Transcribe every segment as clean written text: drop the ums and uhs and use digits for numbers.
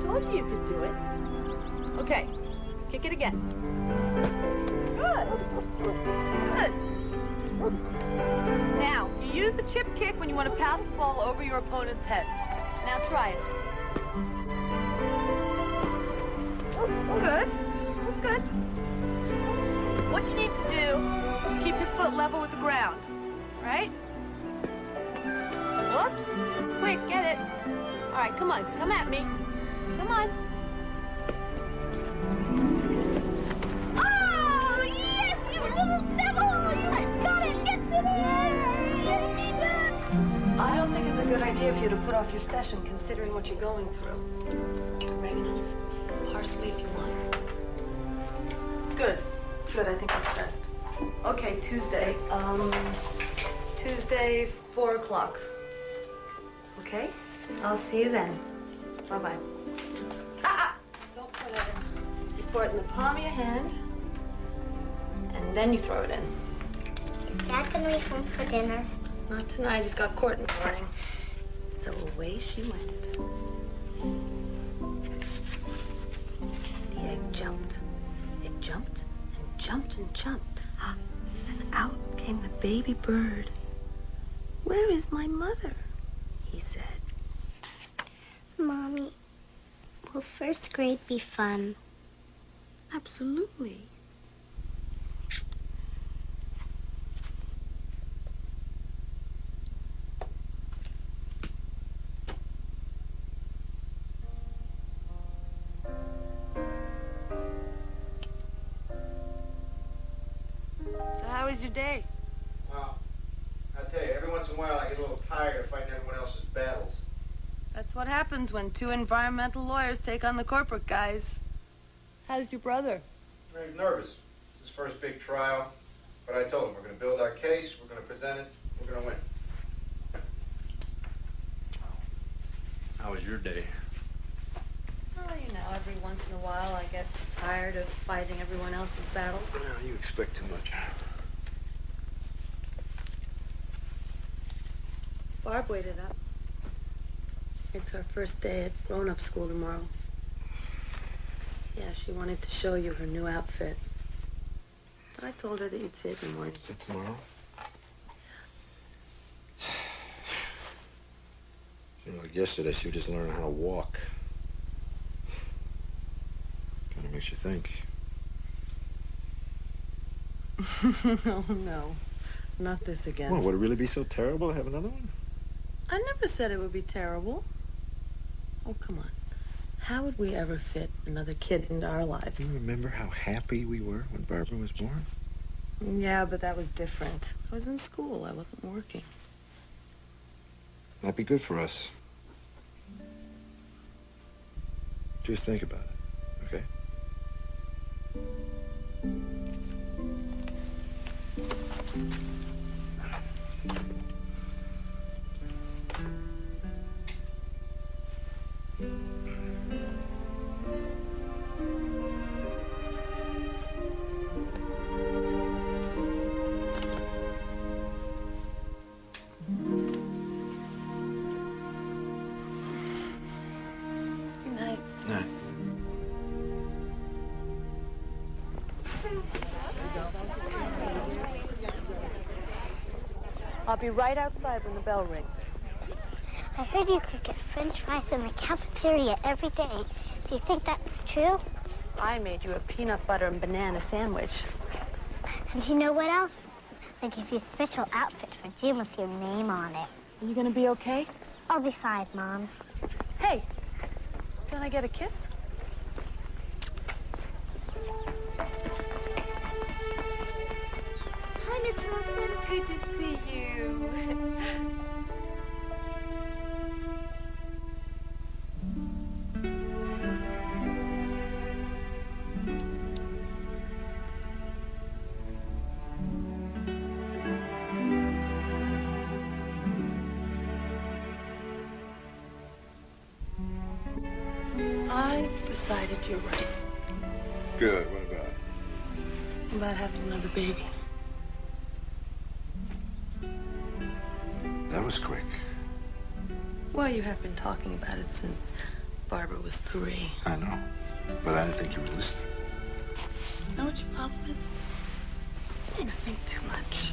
told you you could do it. Okay, kick it again. Good. Good. Now, you use the chip kick when you want to pass the ball over your opponent's head. Now try it. Good. That's good. What you need to do is keep your foot level with the ground, right? Whoops. Quick, get it. All right, come on. Come at me. Come on. Oh, yes, you little devil! You got it! Get to the air! Yes, you did! I don't think it's a good idea for you to put off your session, considering what you're going through. Oregano, parsley if you want. Good. Good, I think that's best. Okay, Tuesday. Tuesday, 4 o'clock. Okay? I'll see you then. Bye-bye. Don't put it in. You pour it in the palm of your hand, and then you throw it in. Is Dad gonna be home for dinner? Not tonight. He's got court in the morning. So away she went. The egg jumped. It jumped and jumped and jumped. And out came the baby bird. "Where is my mother?" he said. Mommy, will first grade be fun? Absolutely. So how was your day? Well, I tell you, every once in a while I get a little tired of fighting everyone else's battles. That's what happens when two environmental lawyers take on the corporate guys. How's your brother? He's nervous. It's his first big trial. But I told him we're going to build our case, we're going to present it, we're going to win. How was your day? Oh, you know, every once in a while I get tired of fighting everyone else's battles. No, you expect too much. Barb waited up. It's her first day at grown-up school tomorrow. Yeah, she wanted to show you her new outfit. But I told her that you'd see it in the morning. Is it tomorrow? You know, like yesterday, she was just learning how to walk. Kind of makes you think. Oh, no. Not this again. Well, would it really be so terrible to have another one? I never said it would be terrible. Oh, come on. How would we ever fit another kid into our lives? Do you remember how happy we were when Barbara was born? Yeah, but that was different. I was in school. I wasn't working. Might be good for us. Just think about it, okay? Good night. No. I'll be right outside when the bell rings. I heard you could get French fries in the cafeteria every day. Do you think that's true? I made you a peanut butter and banana sandwich. And you know what else? They give you a special outfit for gym with your name on it. Are you gonna be okay? I'll decide, Mom. Hey, can I get a kiss? Hi, Miss Wilson. Good to see you. I decided you're right Good, what about it? about having another baby. That was quick. Well, you have been talking about it since Barbara was 3. I know, but I didn't think you were listening. Know what your problem is? You think too much.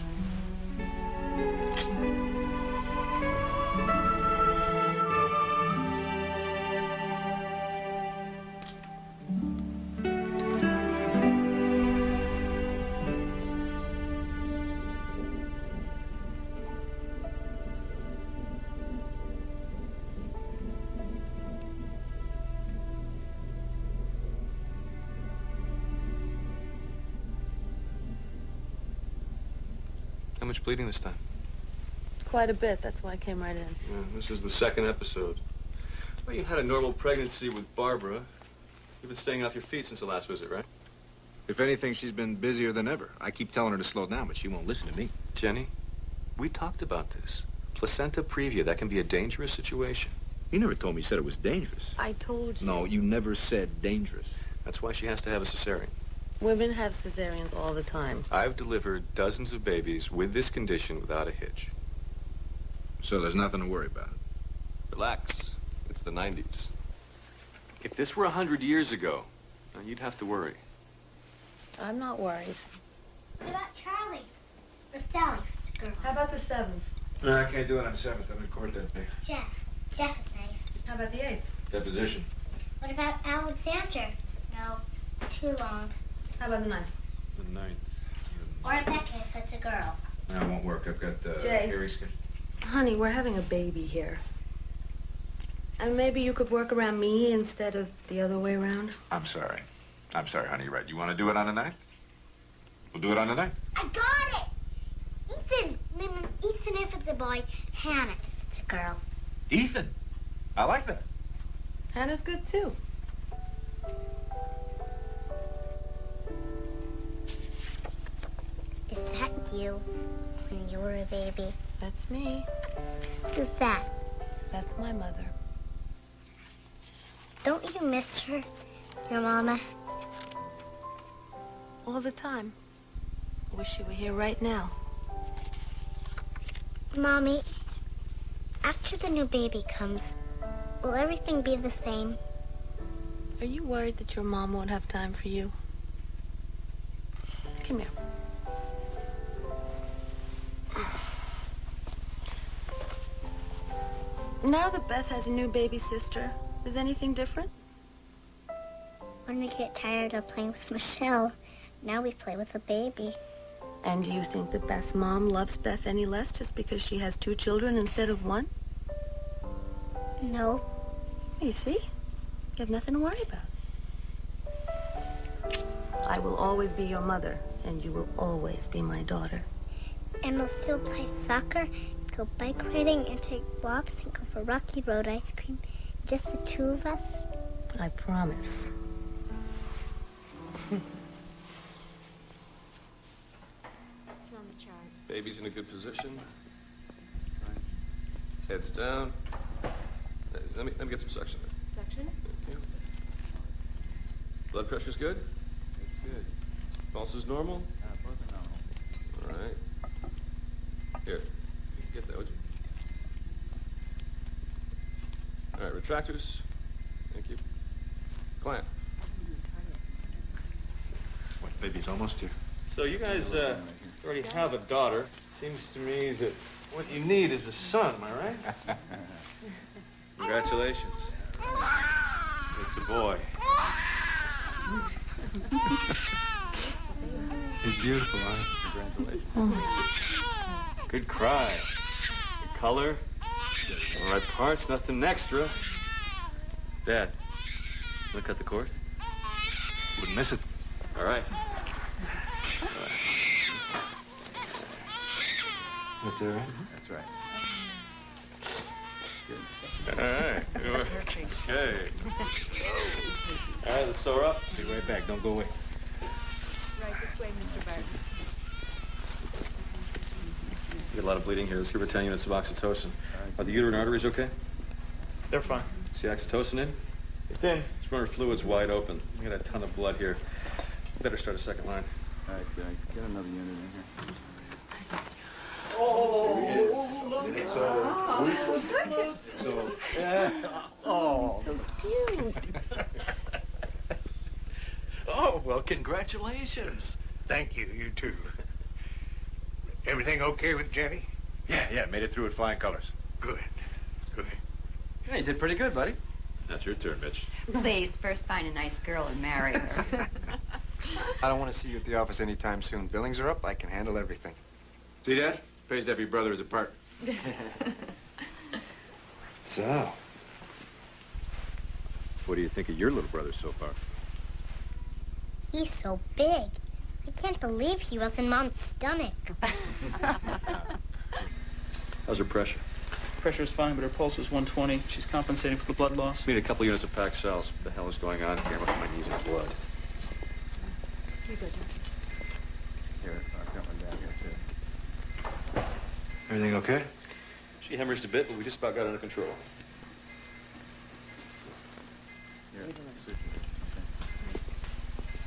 How much bleeding this time? Quite a bit. That's why I came right in. Yeah, this is the second episode. Well, you had a normal pregnancy with Barbara. You've been staying off your feet since the last visit, right? If anything, she's been busier than ever. I keep telling her to slow down, but she won't listen to me. Jenny, we talked about this. Placenta previa, that can be a dangerous situation. You never told me you said it was dangerous. I told you. No, you never said dangerous. That's why she has to have a cesarean. Women have cesareans all the time. I've delivered dozens of babies with this condition without a hitch. So there's nothing to worry about. Relax. It's the 90s. If this were 100 years ago, you'd have to worry. I'm not worried. What about Charlie? Or Sally? It's a girl. How about the 7th? No, I can't do it on the 7th. I'm in court that day. Jeff. Jeff is nice. How about the 8th? Deposition. What about Alexander? No, too long. How about the 9th? The 9th. Or Rebecca if it's a girl. No, it won't work. I've got Jay. Harry's schedule. Honey, we're having a baby here. And maybe you could work around me instead of the other way around. I'm sorry. I'm sorry, honey. You're right. You want to do it on the 9th? We'll do it on the 9th. I got it! Ethan. Name him Ethan if it's a boy. Hannah if it's a girl. Ethan. I like that. Hannah's good, too. Is that you when you were a baby? That's me. Who's that? That's my mother. Don't you miss her, your mama? All the time. I wish she were here right now. Mommy, after the new baby comes, will everything be the same? Are you worried that your mom won't have time for you? Come here. Now that Beth has a new baby sister, is anything different? When we get tired of playing with Michelle, now we play with a baby. And do you think that Beth's mom loves Beth any less just because she has 2 children instead of 1? No. You see? You have nothing to worry about. I will always be your mother, and you will always be my daughter. And we'll still play soccer, go bike riding, and take walks, and go for Rocky Road ice cream. Just the 2 of us. I promise. Baby's in a good position. Head's down. Let me get some suction. Suction? Thank you. Blood pressure's good? It's good. Pulse is normal? Both are normal. All right. Here. Get that, would you? All right, retractors. Thank you. Clamp. What, baby's almost here. So you guys already have a daughter. Seems to me that what you need is a son, am I right? Congratulations. It's a boy. He's beautiful, huh? Congratulations. Good cry. Good color. All right parts, nothing extra. Dad, wanna cut the cord? Wouldn't miss it. All right. That's all right. That's right. All right. Okay. All right, let's sew her up. Be right back. Don't go away. Right this way, Mr. Barton. You get a lot of bleeding here. Let's give her 10 units of oxytocin. Are the uterine arteries okay? They're fine. See oxytocin in? It's in. Let's run her fluids wide open. We got a ton of blood here. Better start a second line. All right, get another unit in here. So cute. Oh, well, congratulations. Thank you, you too. Everything okay with Jenny? Yeah, made it through with flying colors. Good, good. Yeah, you did pretty good, buddy. That's your turn, Mitch. Please, first find a nice girl and marry her. I don't want to see you at the office anytime soon. Billings are up. I can handle everything. See that? Pays to have your brother as a partner. So, What do you think of your little brother so far? He's so big. I can't believe he was in Mom's stomach. How's her pressure? Pressure's fine, but her pulse is 120. She's compensating for the blood loss. Need a couple units of packed cells. What the hell is going on here? Look at my knees in blood. Here you go, Doctor. Here, I've got one down here, too. everything okay? She hemorrhaged a bit, but we just about got it under control. Here.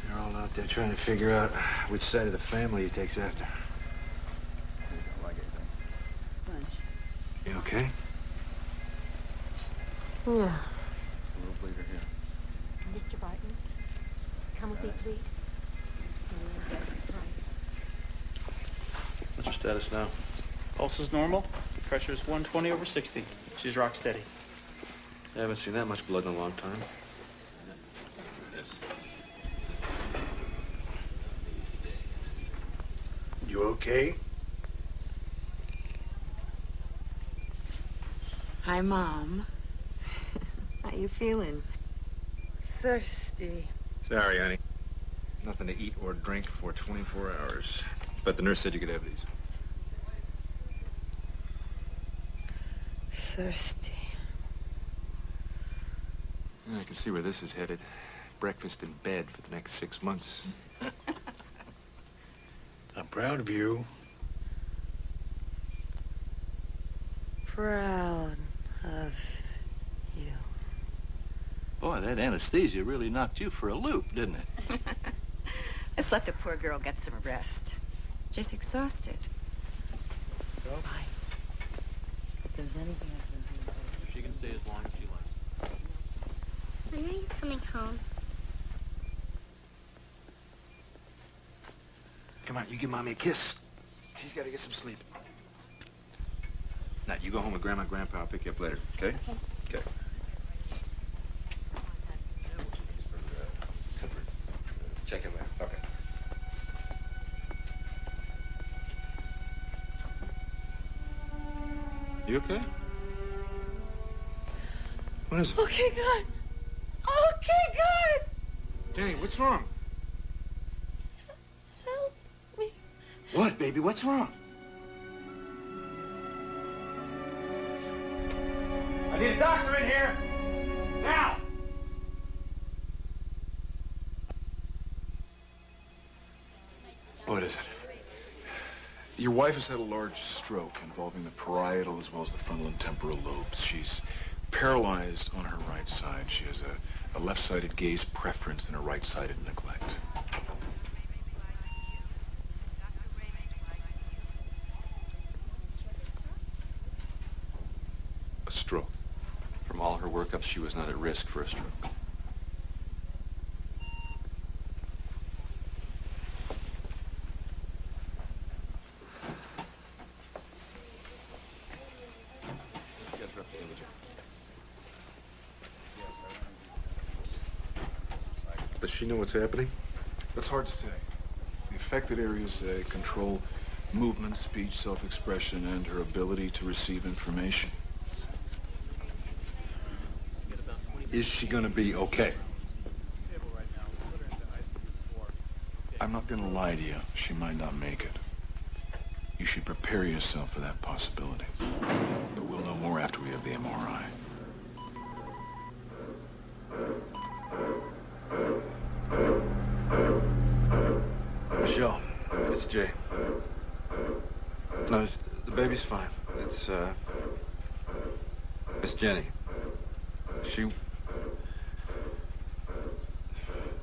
They're all out there trying to figure out which side of the family he takes after. You don't like anything. Sponge. You okay? Yeah. A little bleeder here. Mr. Barton, come with me, please. What's her status now? Pulse is normal. Pressure's 120/60. She's rock steady. I haven't seen that much blood in a long time. Yes. You okay? Hi, Mom. How you feeling? Thirsty. Sorry, honey. Nothing to eat or drink for 24 hours. But the nurse said you could have these. Thirsty. I can see where this is headed. Breakfast in bed for the next 6 months. I'm proud of you. Proud of you. Boy, that anesthesia really knocked you for a loop, didn't it? Let's let the poor girl get some rest. She's exhausted. Bye. If there's anything I can do for you. She can stay as long as she likes. When are you coming home? Come on, you give Mommy a kiss. She's got to get some sleep. Now, you go home with Grandma and Grandpa. I'll pick you up later, okay? Okay. Check in there. Okay. You okay? What is it? Okay, good. Okay, good. Jenny, what's wrong? Help me. What, baby? What's wrong? I need a doctor in here. Now. What is it? Your wife has had a large stroke involving the parietal as well as the frontal and temporal lobes. She's paralyzed on her right side. She has a left-sided gaze preference and a right-sided neglect. A stroke. From all her workups, she was not at risk for a stroke. Let's get her up to imaging. Does she know what's happening? That's hard to say. The affected areas control movement, speech, self-expression, and her ability to receive information. Is she going to be okay? I'm not going to lie to you. She might not make it. You should prepare yourself for that possibility. But we'll know more after we have the MRI. Michelle, it's Jay. No, the baby's fine. It's Jenny.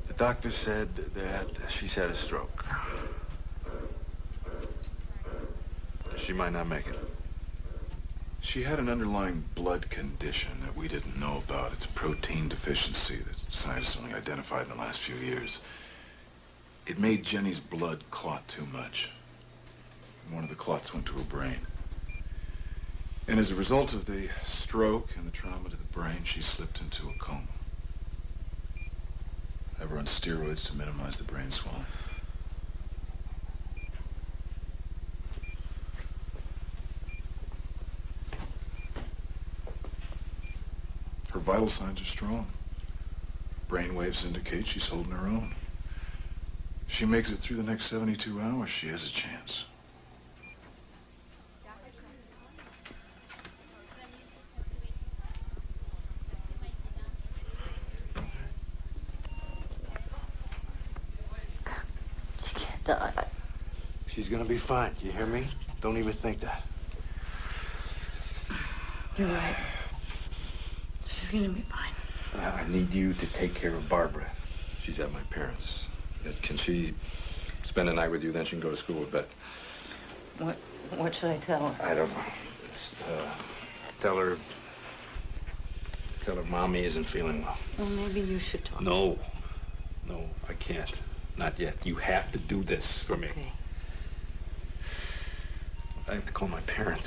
The doctor said that she's had a stroke. She might not make it. She had an underlying blood condition that we didn't know about. It's a protein deficiency that scientists only identified in the last few years. It made Jenny's blood clot too much. One of the clots went to her brain. And as a result of the stroke and the trauma to the brain, she slipped into a coma. I have her on steroids to minimize the brain swelling. Her vital signs are strong. Brain waves indicate she's holding her own. If she makes it through the next 72 hours, she has a chance. She can't die. She's gonna be fine. You hear me? Don't even think that. You're right. She's gonna be fine. I need you to take care of Barbara. She's at my parents'. Can she spend the night with you, then she can go to school with Beth? What should I tell her? I don't know. Just tell her Mommy isn't feeling well. Well, maybe you should talk. No, I can't. Not yet. You have to do this for me. Okay. I have to call my parents.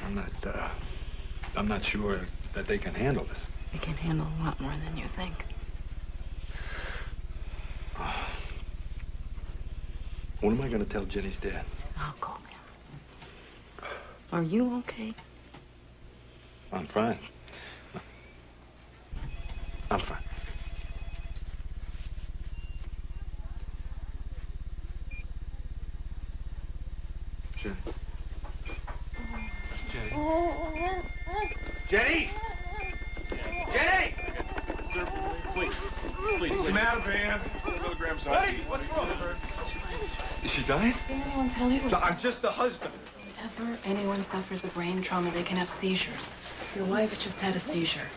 I'm not sure that they can handle this. They can handle a lot more than you think. What am I going to tell Jenny's dad? I'll call him. Are you okay? I'm fine. I'm fine. Jenny. Jenny! Jenny! Sir, please. What's the matter, man? Go to Graham's house. Hey, what's wrong with her? Is she dying? Did anyone tell you? No, I'm just the husband. Whenever anyone suffers a brain trauma, they can have seizures. Your wife just had a seizure.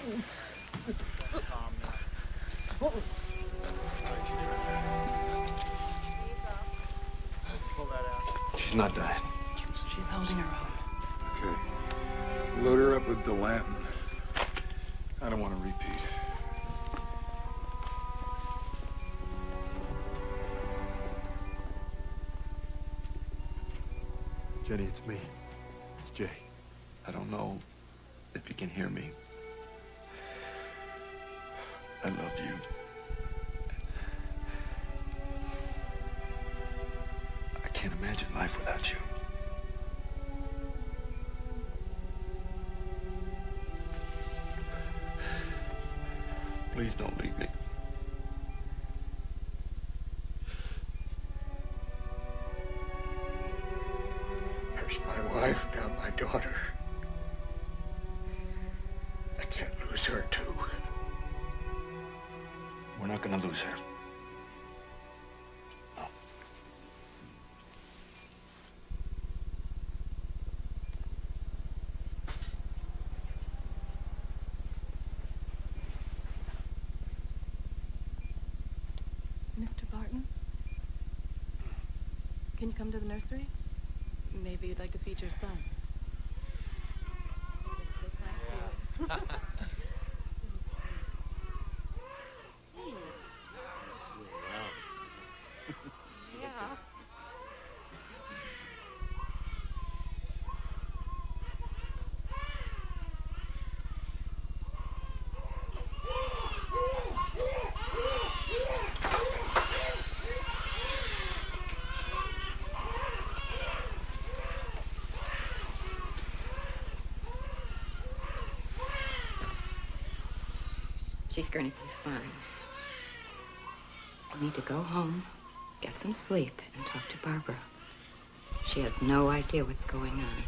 She's not dying. She's holding her own. Okay. Load her up with Dilantin. I don't want to repeat. Jenny, it's me. It's Jay. I don't know if you can hear me. I love you. I can't imagine life without you. Please don't leave me. There's my wife, now my daughter. I can't lose her, too. We're not gonna lose her. No. Mr. Barton? Can you come to the nursery? Maybe you'd like to feed your son. She's going to be fine. I need to go home, get some sleep, and talk to Barbara. She has no idea what's going on.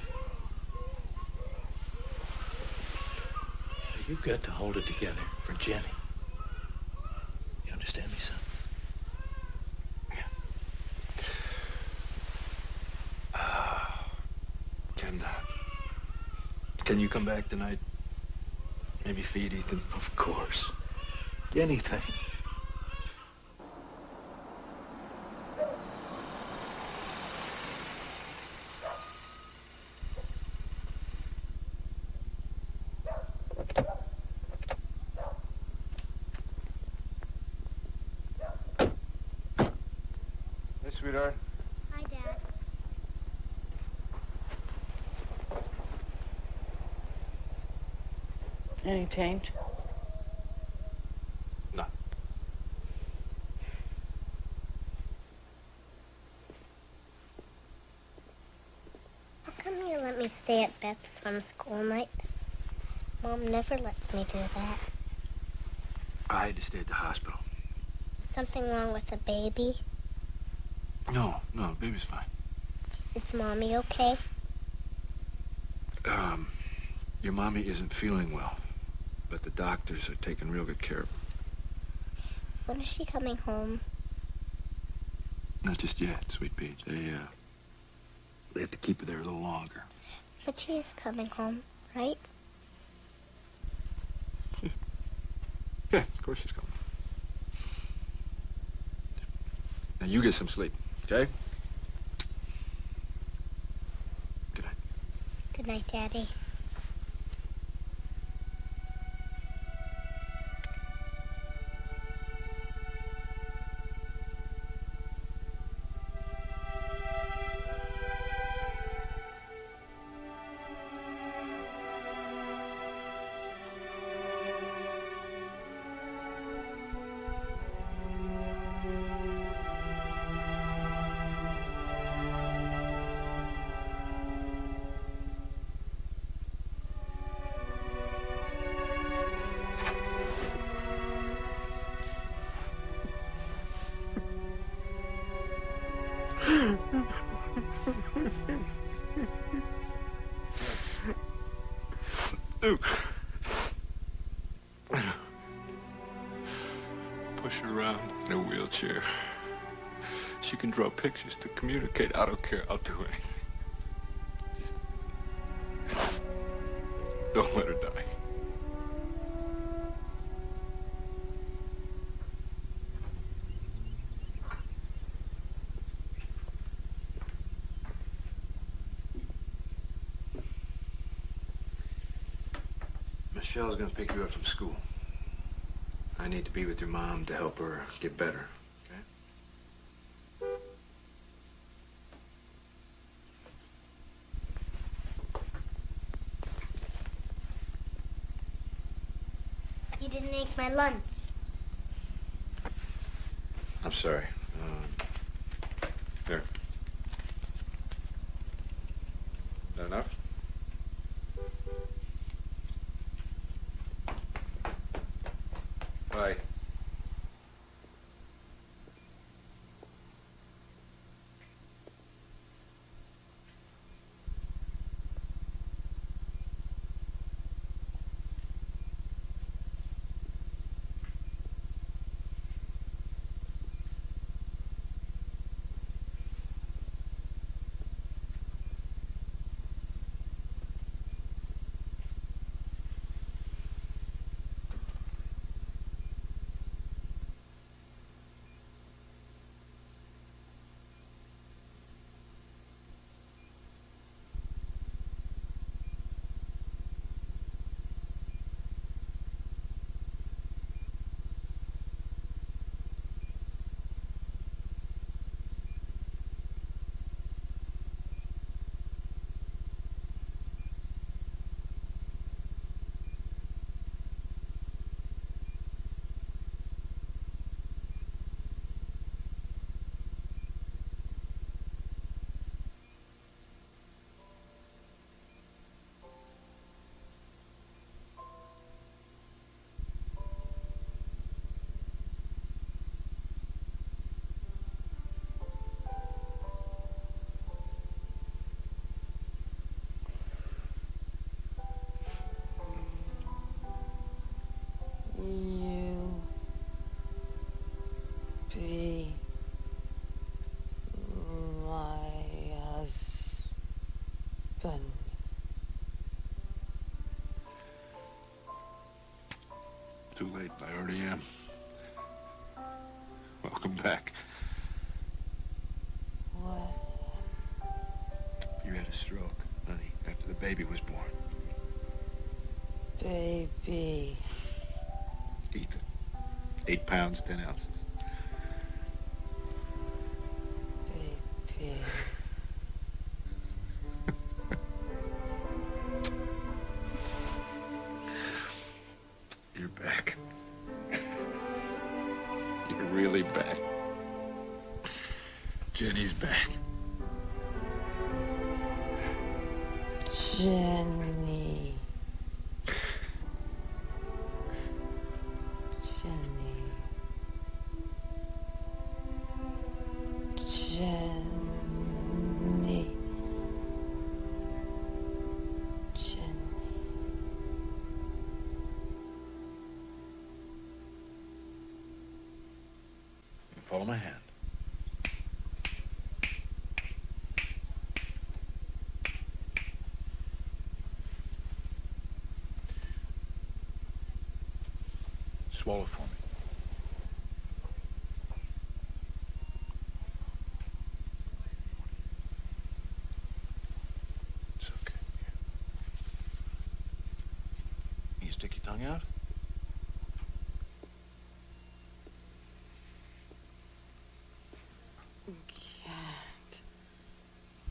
You've got to hold it together for Jenny. You understand me, son? Can you come back tonight? Maybe feed Ethan? Of course. Anything. Hey, sweetheart. Hi, Dad. Any change? No. How come you let me stay at Beth's on school night? Mom never lets me do that. I had to stay at the hospital. Something wrong with the baby? No, the baby's fine. Is Mommy okay? Your mommy isn't feeling well, but the doctors are taking real good care of her. When is she coming home? Not just yet, Sweet Peach. They have to keep her there a little longer. But she is coming home, right? Yeah, of course she's coming. Now you get some sleep, okay? Good night. Good night, Daddy. Push her around in a wheelchair. She can draw pictures to communicate. I don't care. I'll do anything. Just don't let her die. Michelle's gonna pick you up from school. I need to be with your mom to help her get better, okay? You didn't make my lunch. I'm sorry. There. Is that enough? Bye. You be my husband. Too late. I already am. Welcome back. What? You had a stroke, honey, after the baby was born. Baby. Ethan. 8 pounds, 10 ounces. really back. Jenny's back. Jenny. Jenny. Follow my hand. Swallow for me. It's okay. Can you stick your tongue out?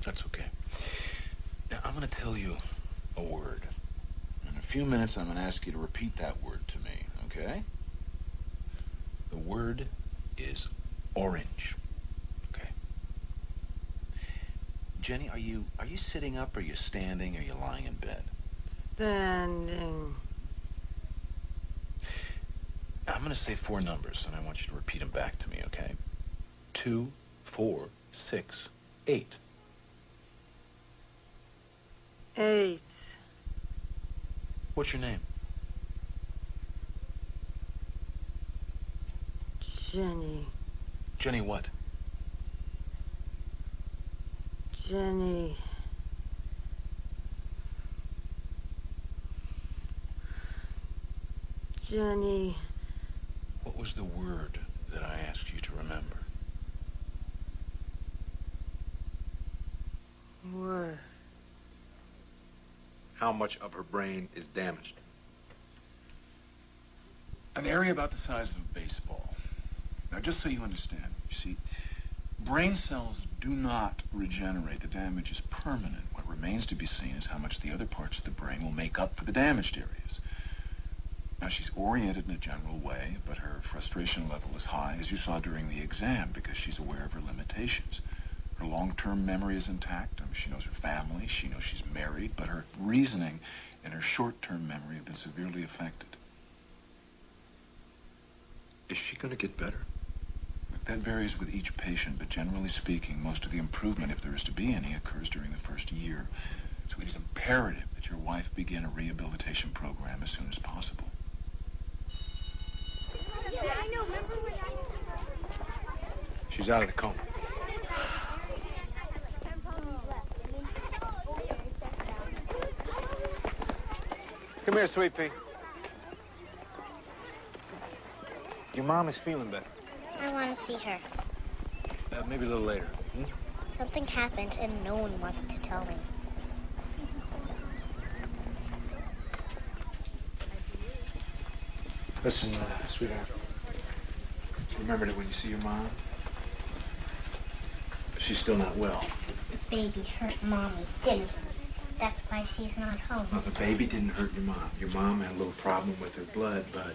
That's okay. Now, I'm going to tell you a word. In a few minutes, I'm going to ask you to repeat that word to me, okay? The word is orange, okay? Jenny, are you sitting up, or are you standing, or are you lying in bed? Standing. I'm going to say 4 numbers, and I want you to repeat them back to me, okay? 2, 4, 6, 8. 8. What's your name? Jenny. Jenny what? Jenny. Jenny. What was the word that I asked you to remember? Word. How much of her brain is damaged? An area about the size of a baseball. Now, just so you understand, you see, brain cells do not regenerate. The damage is permanent. What remains to be seen is how much the other parts of the brain will make up for the damaged areas. Now, she's oriented in a general way, but her frustration level is high, as you saw during the exam, because she's aware of her limitations. Her long-term memory is intact. I mean, she knows her family. She knows she's married, but her reasoning and her short-term memory have been severely affected. Is she going to get better? That varies with each patient, but generally speaking, most of the improvement, if there is to be any, occurs during the first year. So it is imperative that your wife begin a rehabilitation program as soon as possible. She's out of the coma. Come here, sweet pea. Your mom is feeling better. I want to see her. Maybe a little later. Something happened and no one wants to tell me. Listen, sweetheart. Remember that when you see your mom, she's still not well. The baby hurt Mommy, didn't it? That's why she's not home. Well, the baby didn't hurt your mom. Your mom had a little problem with her blood, but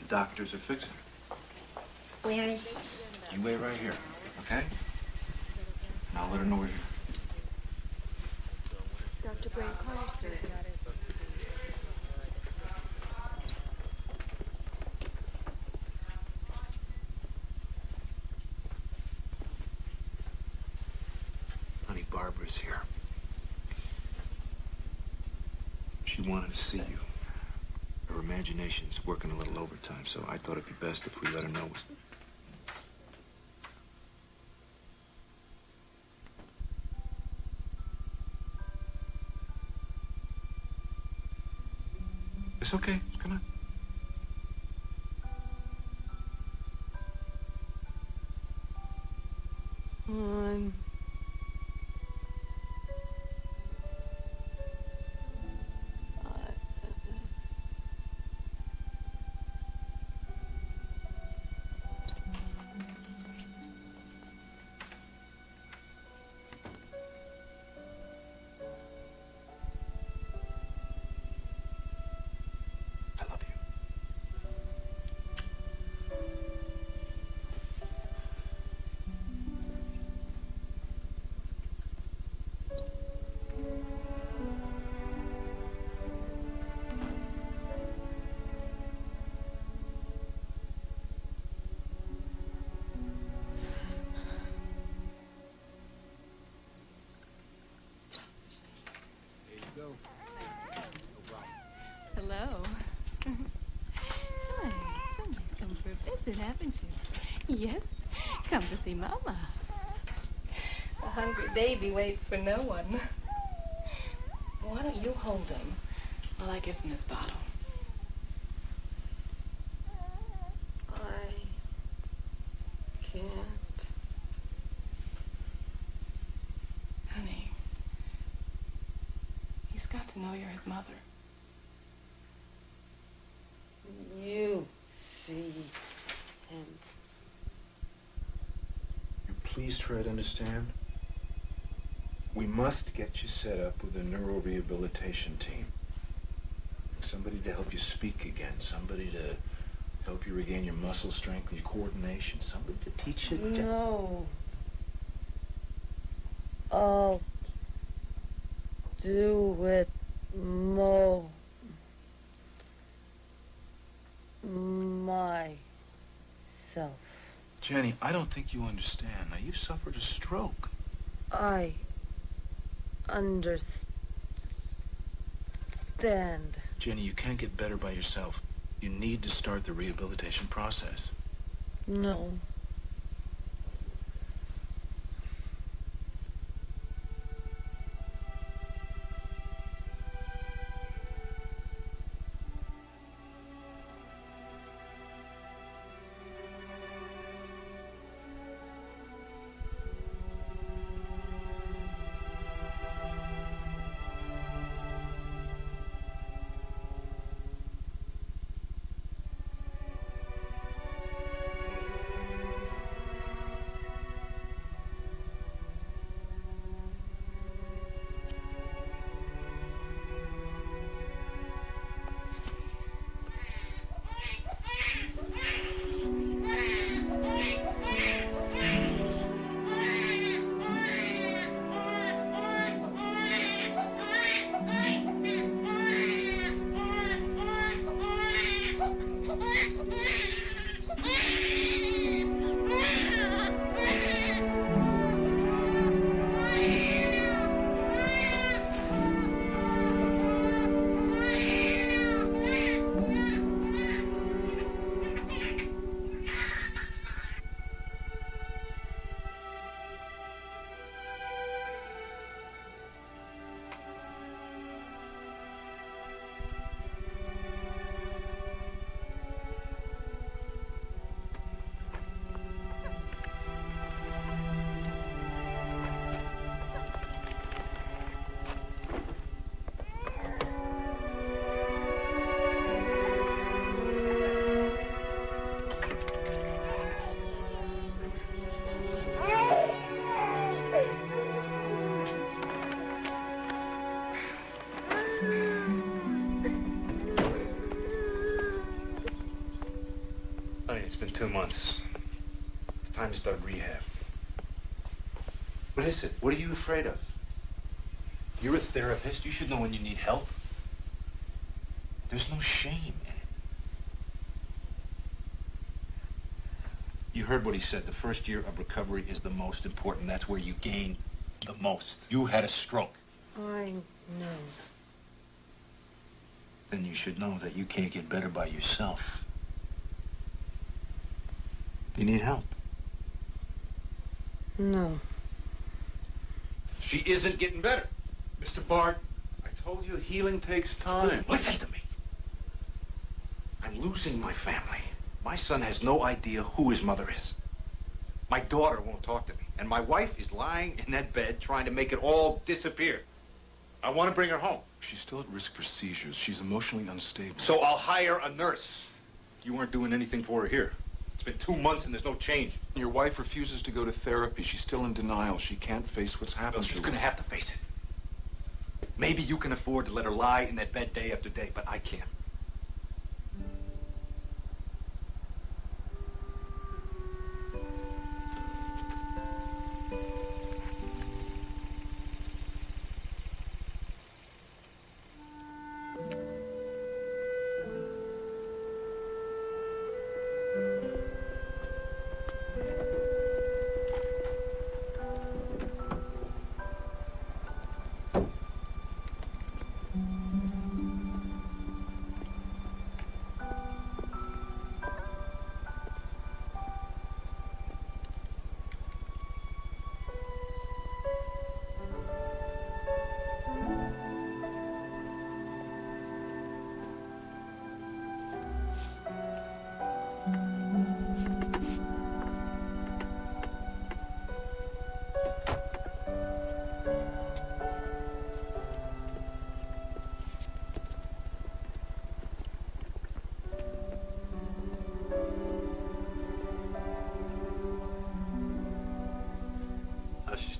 the doctors are fixing her. Where is she? You wait right here, okay? And I'll let her know we're here. Dr. Brain Carter, sir. Honey, Barbara's here. She wanted to see you. Her imagination's working a little overtime, so I thought it'd be best if we let her know. It's okay. Come on. One. it, haven't you? Yes. Come to see Mama. A hungry baby waits for no one. Why don't you hold him while I give him his bottle? I can't. Honey, he's got to know you're his mother. You feed him. You please try to understand. We must get you set up with a neurorehabilitation team. Somebody to help you speak again. Somebody to help you regain your muscle strength and your coordination. Somebody to teach you. No. I'll do it myself. Jenny, I don't think you understand. Now, you suffered a stroke. I understand. Jenny, you can't get better by yourself. You need to start the rehabilitation process. No. Honey, it's been 2 months. It's time to start rehab. What is it? What are you afraid of? You're a therapist. You should know when you need help. There's no shame in it. You heard what he said. The first year of recovery is the most important. That's where you gain the most. You had a stroke. I know. Then you should know that you can't get better by yourself. Do you need help? No. She isn't getting better. Mr. Bart, I told you healing takes time. listen to me. I'm losing my family. My son has no idea who his mother is. My daughter won't talk to me. And my wife is lying in that bed trying to make it all disappear. I want to bring her home. She's still at risk for seizures. She's emotionally unstable. So I'll hire a nurse. You weren't doing anything for her here. It's been 2 months and there's no change. Your wife refuses to go to therapy. She's still in denial. She can't face what's happened to her. She's going to have to face it. Maybe you can afford to let her lie in that bed day after day, but I can't.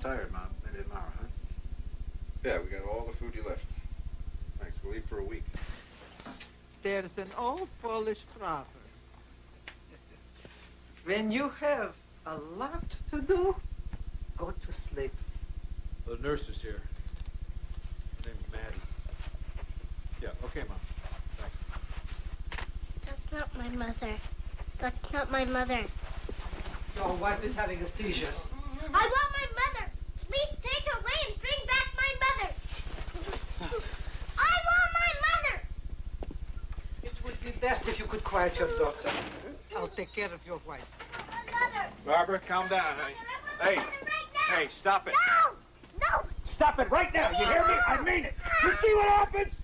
tired, Mom. Maybe tomorrow, huh? Yeah, we got all the food you left. Thanks. We'll eat for a week. There's an old Polish proverb. When you have a lot to do, go to sleep. The nurse is here. Her name's Maddie. Yeah, okay, Mom. Thanks. That's not my mother. That's not my mother. Your wife is having a seizure. I want my mother. Please take her away and bring back my mother. I want my mother. It would be best if you could quiet your daughter. I'll take care of your wife. Barbara, calm down, honey. Hey, hey, stop it. No! No! Stop it right now. You hear me? I mean it. You see what happens?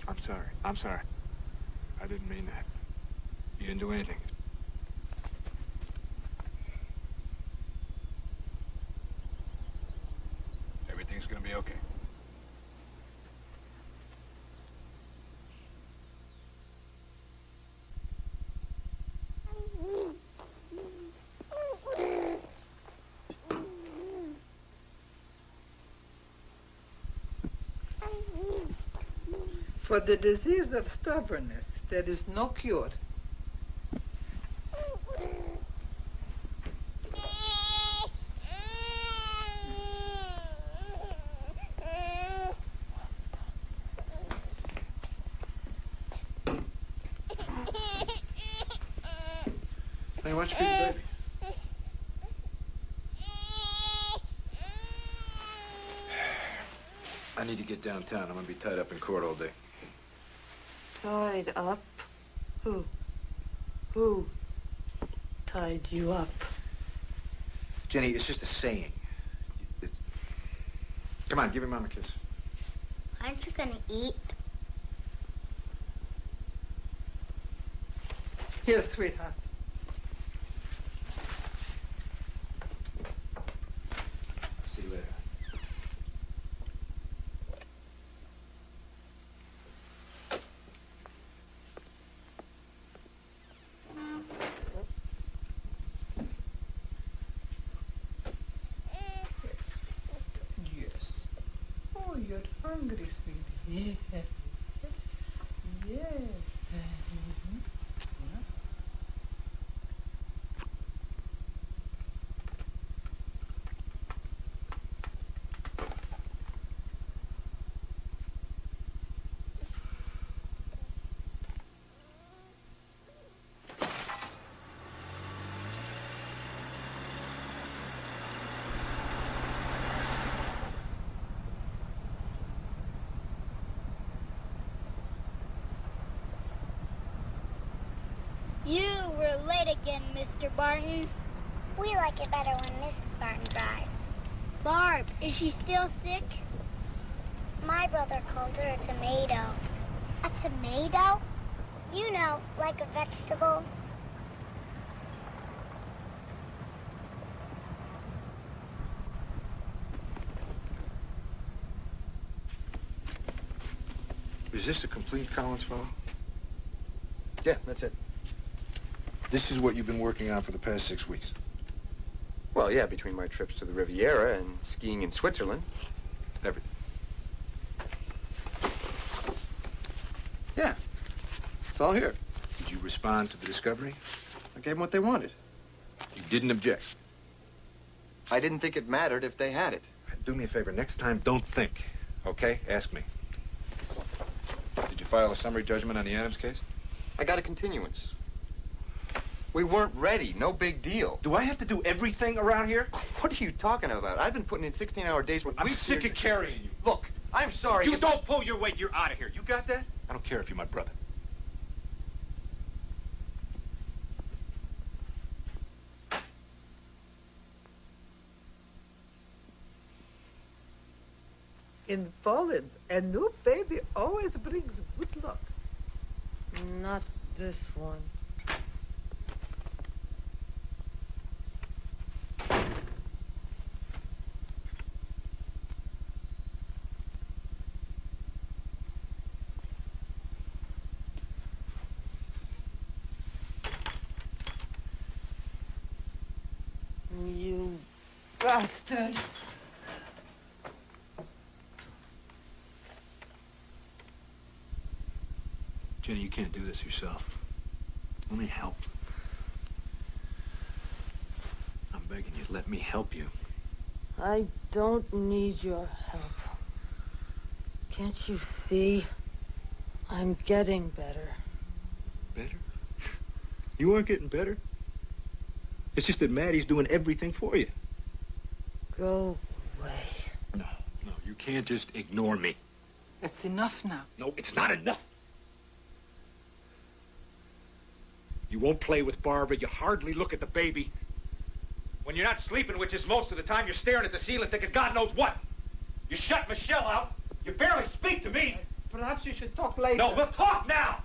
I'm sorry. I'm sorry. I didn't mean that. You didn't do anything. Everything's gonna be okay. For the disease of stubbornness, there is no cure. Hey, why don't you feed the baby? I need to get downtown. I'm gonna be tied up in court all day. Tied up? Who? Who tied you up? Jenny, it's just a saying. Come on, give your mom a kiss. Aren't you gonna eat? Here, sweetheart. See you later. Yes. Oh, you're hungry, sweetie. Yes. Yes. Mhm. Yeah. You were late again, Mr. Barton. We like it better when Mrs. Barton drives. Barb, is she still sick? My brother called her a tomato. A tomato? You know, like a vegetable. Is this a complete Collins file? Yeah, that's it. This is what you've been working on for the past 6 weeks. Well, yeah, between my trips to the Riviera and skiing in Switzerland. Everything. Yeah. It's all here. Did you respond to the discovery? I gave them what they wanted. You didn't object. I didn't think it mattered if they had it. Do me a favor. Next time, don't think. Okay? Ask me. Did you file a summary judgment on the Adams case? I got a continuance. We weren't ready. No big deal. Do I have to do everything around here? What are you talking about? I've been putting in 16-hour days with I'm weeks sick here of carrying you. Look, I'm sorry. You don't pull your weight, you're out of here. You got that? I don't care if you're my brother. In Poland, a new baby always brings good luck. Not this one. bastard. Jenny, you can't do this yourself. Let me help. I'm begging you, let me help you. I don't need your help. Can't you see? I'm getting better. Better? You aren't getting better. It's just that Maddie's doing everything for you. Go away. No, you can't just ignore me. It's enough now. No, it's not enough. You won't play with Barbara. You hardly look at the baby. When you're not sleeping, which is most of the time, you're staring at the ceiling thinking God knows what. You shut Michelle out. You barely speak to me. Perhaps you should talk later. No, we'll talk now.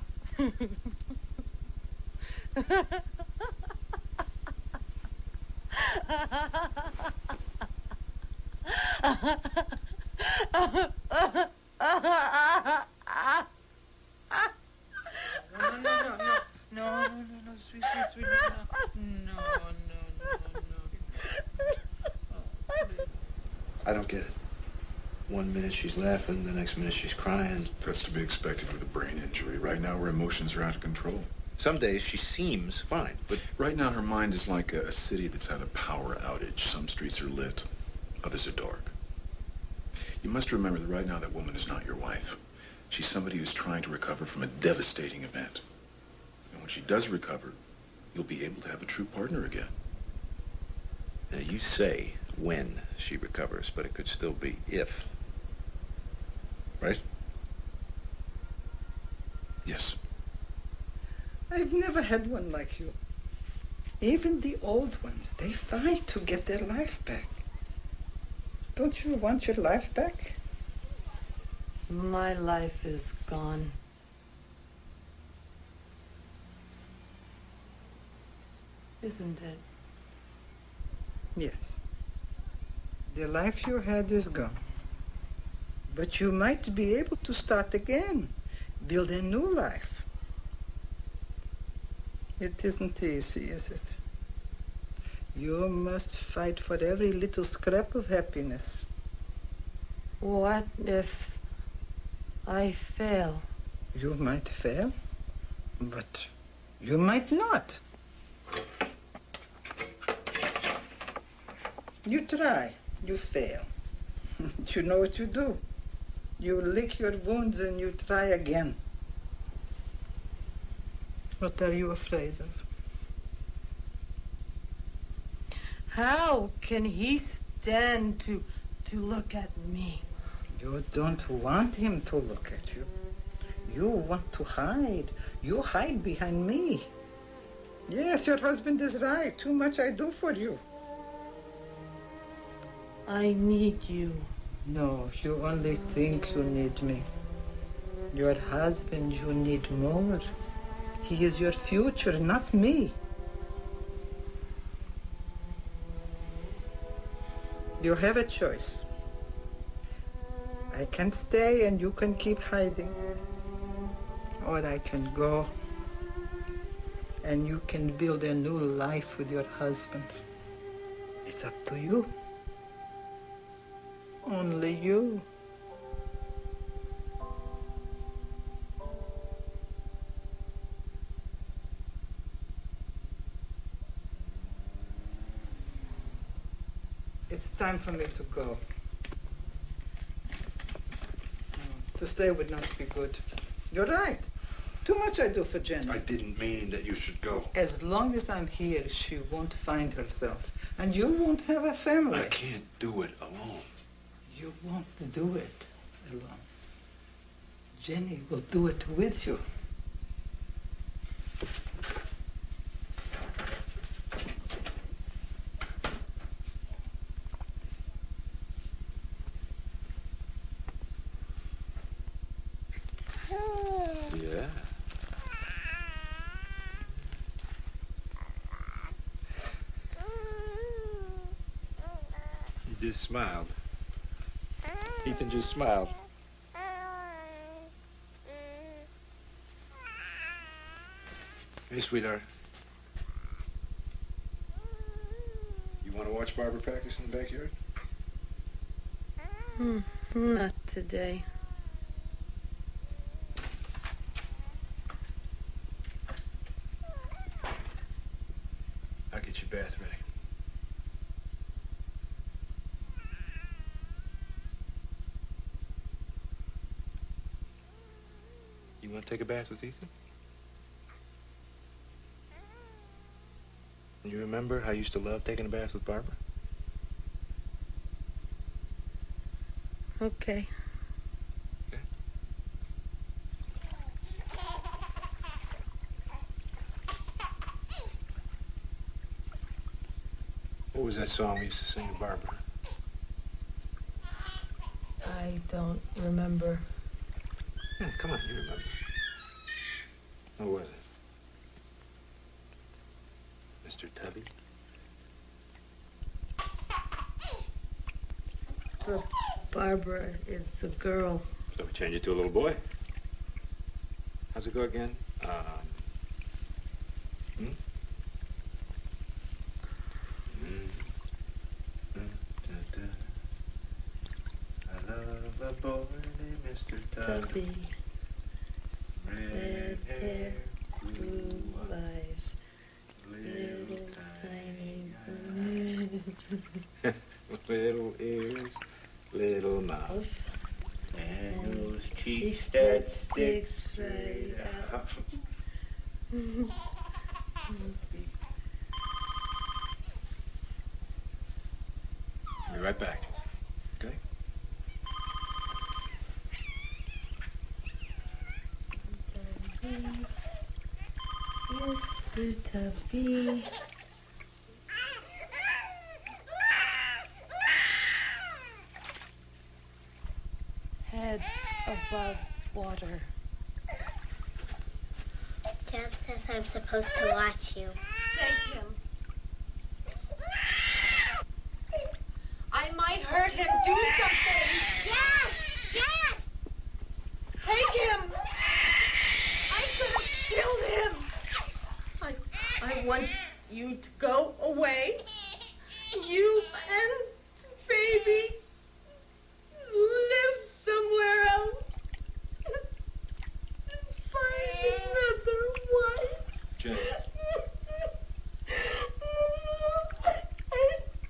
No, sweet, no. I don't get it. 1 minute she's laughing, the next minute she's crying. That's to be expected with a brain injury. Right now, her emotions are out of control. Some days she seems fine, but right now her mind is like a city that's had a power outage. Some streets are lit, others are dark. You must remember that right now that woman is not your wife. She's somebody who's trying to recover from a devastating event. And when she does recover, you'll be able to have a true partner again. Now, you say when she recovers, but it could still be if. Right? Yes. I've never had one like you. Even the old ones, they fight to get their life back. Don't you want your life back? My life is gone. Isn't it? Yes. The life you had is gone. But you might be able to start again, build a new life. It isn't easy, is it? You must fight for every little scrap of happiness. What if I fail? You might fail, but you might not. You try, you fail. You know what you do. You lick your wounds and you try again. What are you afraid of? How can he stand to look at me? You don't want him to look at you. You want to hide. You hide behind me. Yes, your husband is right. Too much I do for you. I need you. No, you only think you need me. Your husband you need more. He is your future, not me. You have a choice. I can stay and you can keep hiding. Or I can go and you can build a new life with your husband. It's up to you. Only you. It's time for me to go. To stay would not be good. You're right. Too much I do for Jenny. I didn't mean that you should go. As long as I'm here, she won't find herself. And you won't have a family. I can't do it alone. You won't do it alone. Jenny will do it with you. Yeah. He just smiled. Ethan just smiled. Hey, sweetheart. You Want to watch Barbara practice in the backyard? Not today. I'll get your bath ready. You want to take a bath with Ethan? You remember how you used to love taking a bath with Barbara? Okay. What was that song we used to sing to Barbara? I don't remember. Come on, you remember. What was it? Mr. Tubby? Barbara is a girl. So we change it to a little boy. How's it go again? I love a boy named Mr. Tubby. Red hair, blue eyes, little tiny little ears, little mouth, and those cheeks that stick straight out. I'll be right back. Okay? Mr. Tubby. Head above water. Dad says I'm supposed to watch you. Take him. I might hurt him. Do something. Dad! Dad! Take him. I could have killed him. I want you to go away. You and baby live somewhere else. Find another wife. Jenny. I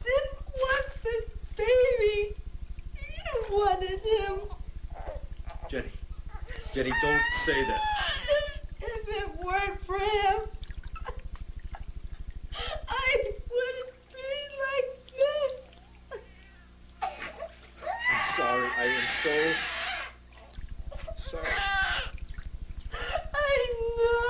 didn't want this baby. You wanted him. Jenny. Jenny, don't say that. If it weren't for him, I wouldn't be like this. I'm sorry. I am so sorry. I know.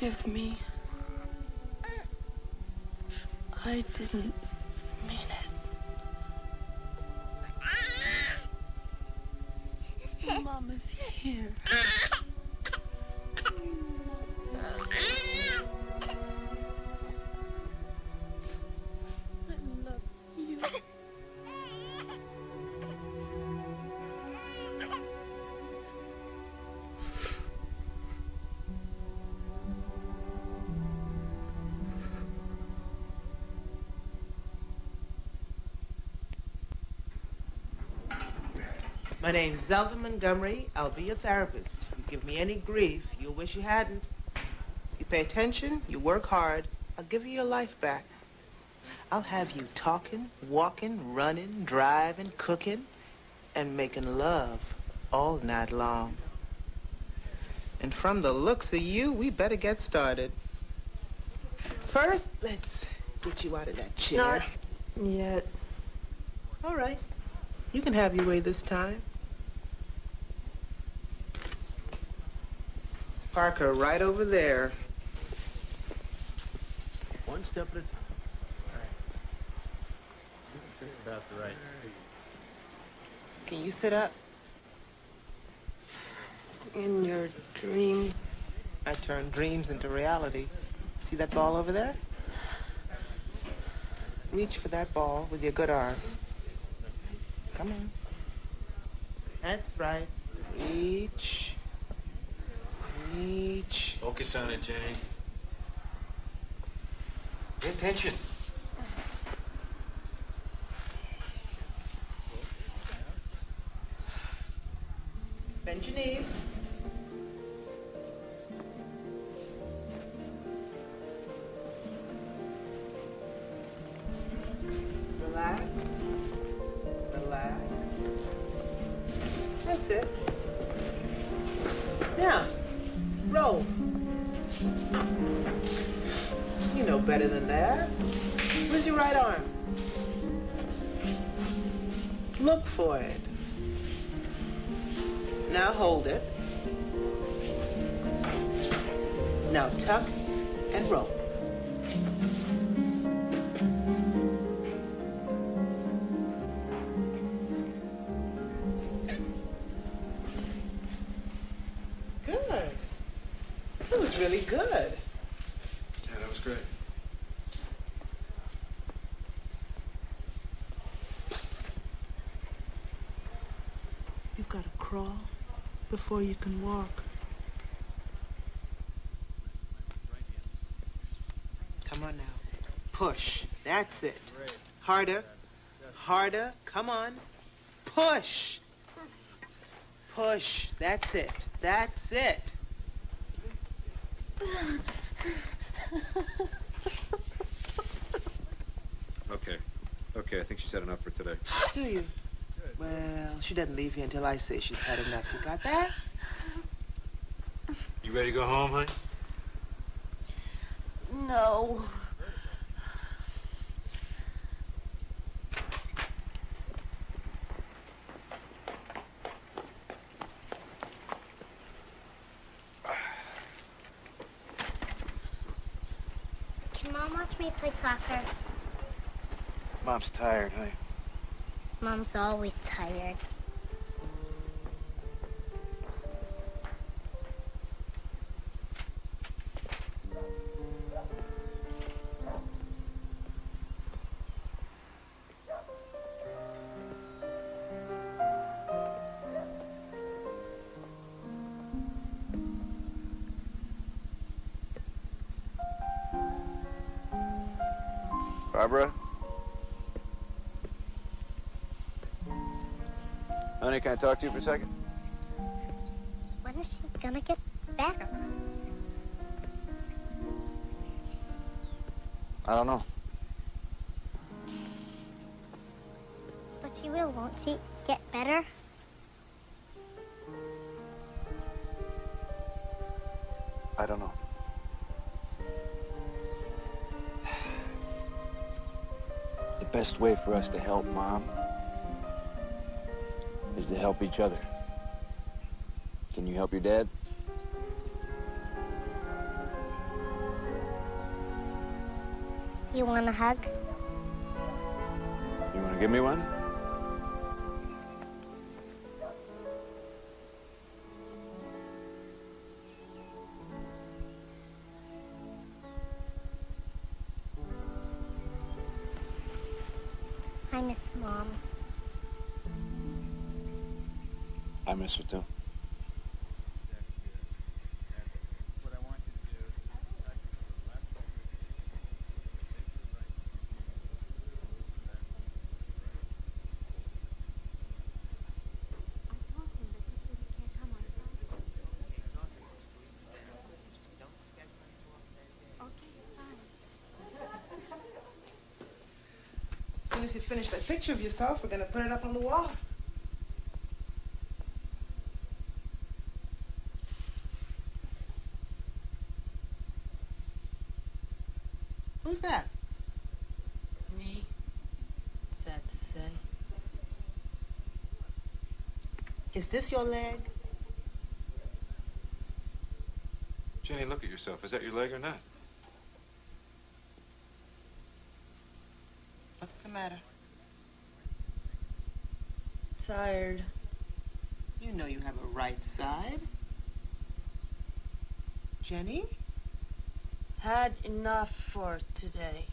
Forgive me. I didn't mean it. Mama's here. I love you. My name's Zelda Montgomery. I'll be your therapist. You give me any grief, you'll wish you hadn't. You pay attention, you work hard, I'll give you your life back. I'll have you talking, walking, running, driving, cooking, and making love all night long. And from the looks of you, we better get started. First, let's get you out of that chair. Not yet. All right. You can have your way this time. Park her right over there. One step at a time. About the right. Can you sit up? In your dreams. I turn dreams into reality. See that ball over there? Reach for that ball with your good arm. Come on. That's right. Reach. Reach. Focus on it, Jenny. Pay attention. Bend your knees. Relax. Relax. That's it. Now, roll. You know better than that. Where's your right arm? Look for it. Now hold it. Now tuck and roll. Good. That was really good. Yeah, that was great. You've got to crawl before you can walk. Come on now. Push. That's it. Harder. Harder. Come on. Push. Push. That's it. That's it. Okay. Okay, I think she's had enough for today. Do you? Well, she doesn't leave here until I say she's had enough. You got that? You ready to go home, honey? No. Can Mom watch me play soccer? Mom's tired, honey. Mom's always tired. Barbara? Honey, can I talk to you for a second? When is she gonna get better? I don't know. But she will, won't she? Get better? I don't know. The best way for us to help Mom is to help each other. Can you help your dad? You want a hug? You want to give me one? I miss Mom. I miss her too. As soon as you finish that picture of yourself, we're going to put it up on the wall. Who's that? Me. Sad to say. Is this your leg? Jenny, look at yourself. Is that your leg or not? What's the matter? Tired. You know you have a right side. Jenny? Had enough for today.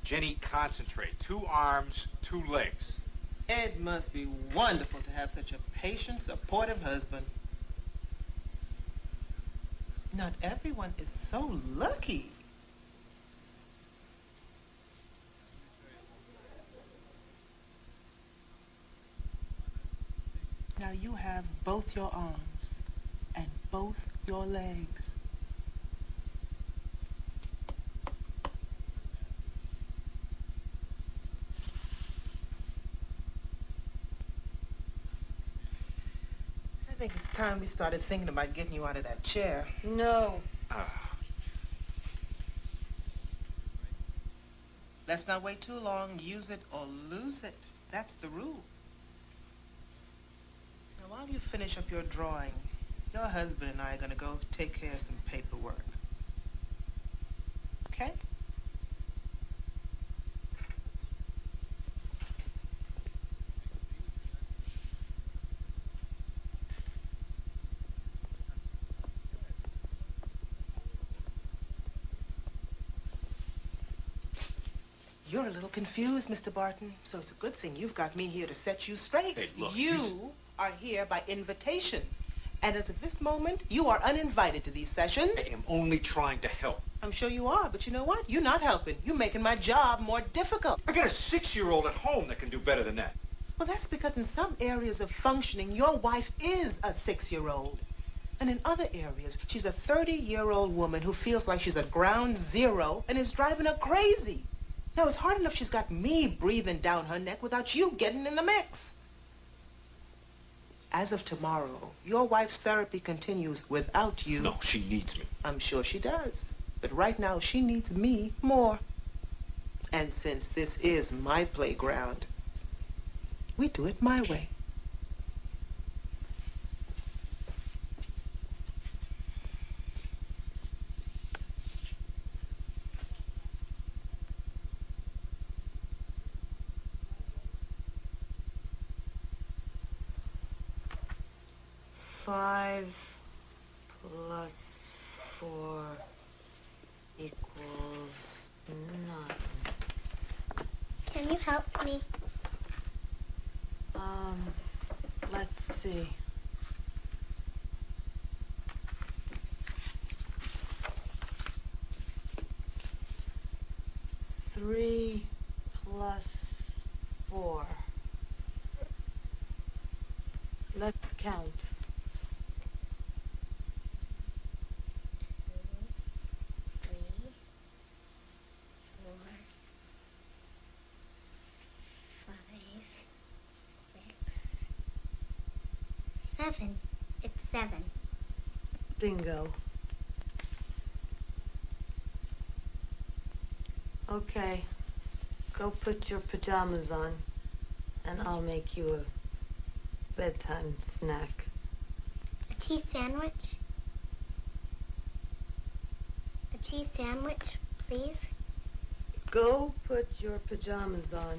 Jenny, concentrate. 2 arms, 2 legs. It must be wonderful to have such a patient, supportive husband. Not everyone is so lucky. Now you have both your arms and both your legs. I think it's time we started thinking about getting you out of that chair. No. Let's not wait too long. Use it or lose it. That's the rule. Now, while you finish up your drawing, your husband and I are going to go take care of some paperwork. Okay? You're a little confused, Mr. Barton, so it's a good thing you've got me here to set you straight. Hey, look, you are here by invitation. And as of this moment, you are uninvited to these sessions. I am only trying to help. I'm sure you are, but you know what? You're not helping. You're making my job more difficult. I got a 6-year-old at home that can do better than that. Well, that's because in some areas of functioning, your wife is a 6-year-old. And in other areas, she's a 30-year-old woman who feels like she's at ground zero and is driving her crazy. Now, it's hard enough she's got me breathing down her neck without you getting in the mix. As of tomorrow, your wife's therapy continues without you. No, she needs me. I'm sure she does. But right now, she needs me more. And since this is my playground, we do it my way. Five plus 4 equals 9. Can you help me? Let's see. Three plus 4. Let's count. 2, 3, 4, 5, 6, 7. It's 7. Bingo. Okay. Go put your pajamas on, and I'll make you a bedtime snack. A cheese sandwich? A cheese sandwich, please? Go put your pajamas on.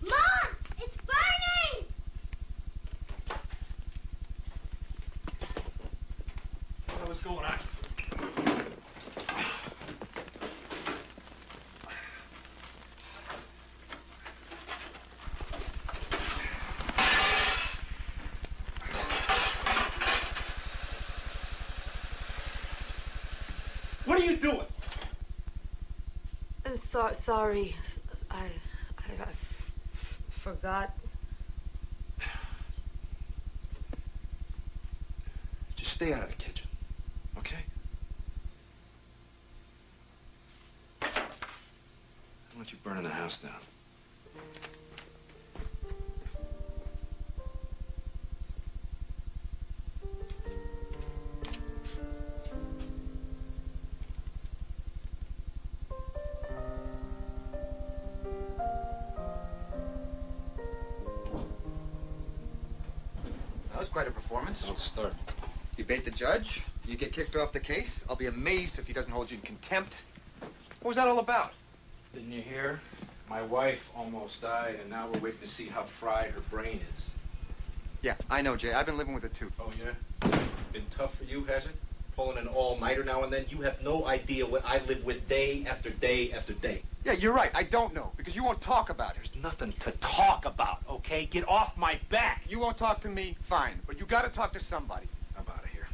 Mom! It's burning! What's going on? What are you doing? Sorry. I forgot. Just stay out of the kitchen, okay? I don't want you burning the house down. That was quite a performance. Don't start. You bait the judge, you get kicked off the case. I'll be amazed if he doesn't hold you in contempt. What was that all about? Didn't you hear? My wife almost died, and now we're waiting to see how fried her brain is. Yeah, I know, Jay. I've been living with it, too. Oh, yeah? Been tough for you, has it? Pulling an all-nighter now and then? You have no idea what I live with day after day after day. Yeah, you're right. I don't know, because you won't talk about it. There's nothing to talk about, okay? Get off my back! You won't talk to me? Fine. But you gotta talk to somebody. I'm out of here.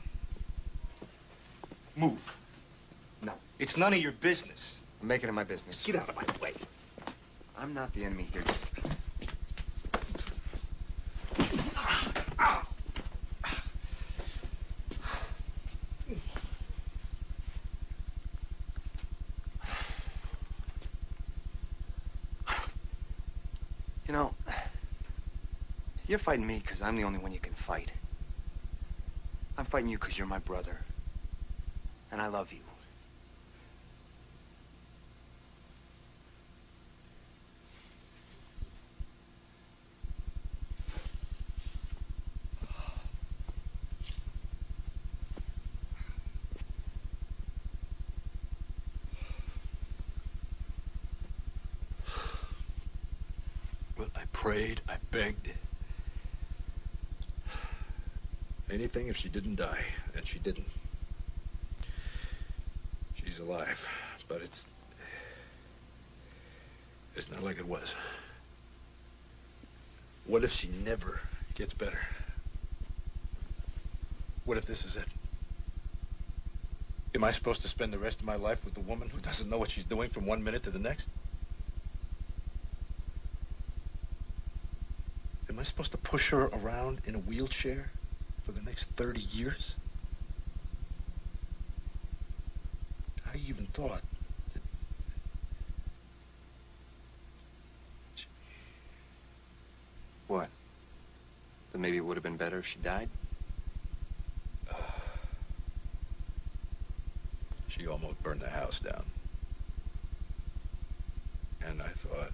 Move. No. It's none of your business. I'm making it my business. Get out of my way. I'm not the enemy here. You know, you're fighting me because I'm the only one you can fight. I'm fighting you because you're my brother. And I love you. Well, I prayed, I begged. Anything if she didn't die, and she didn't. She's alive, but it's not like it was. What if she never gets better? What if this is it? Am I supposed to spend the rest of my life with a woman who doesn't know what she's doing from one minute to the next? Am I supposed to push her around in a wheelchair for the next 30 years? I even thought that... What? Then maybe it would have been better if she died? She almost burned the house down. And I thought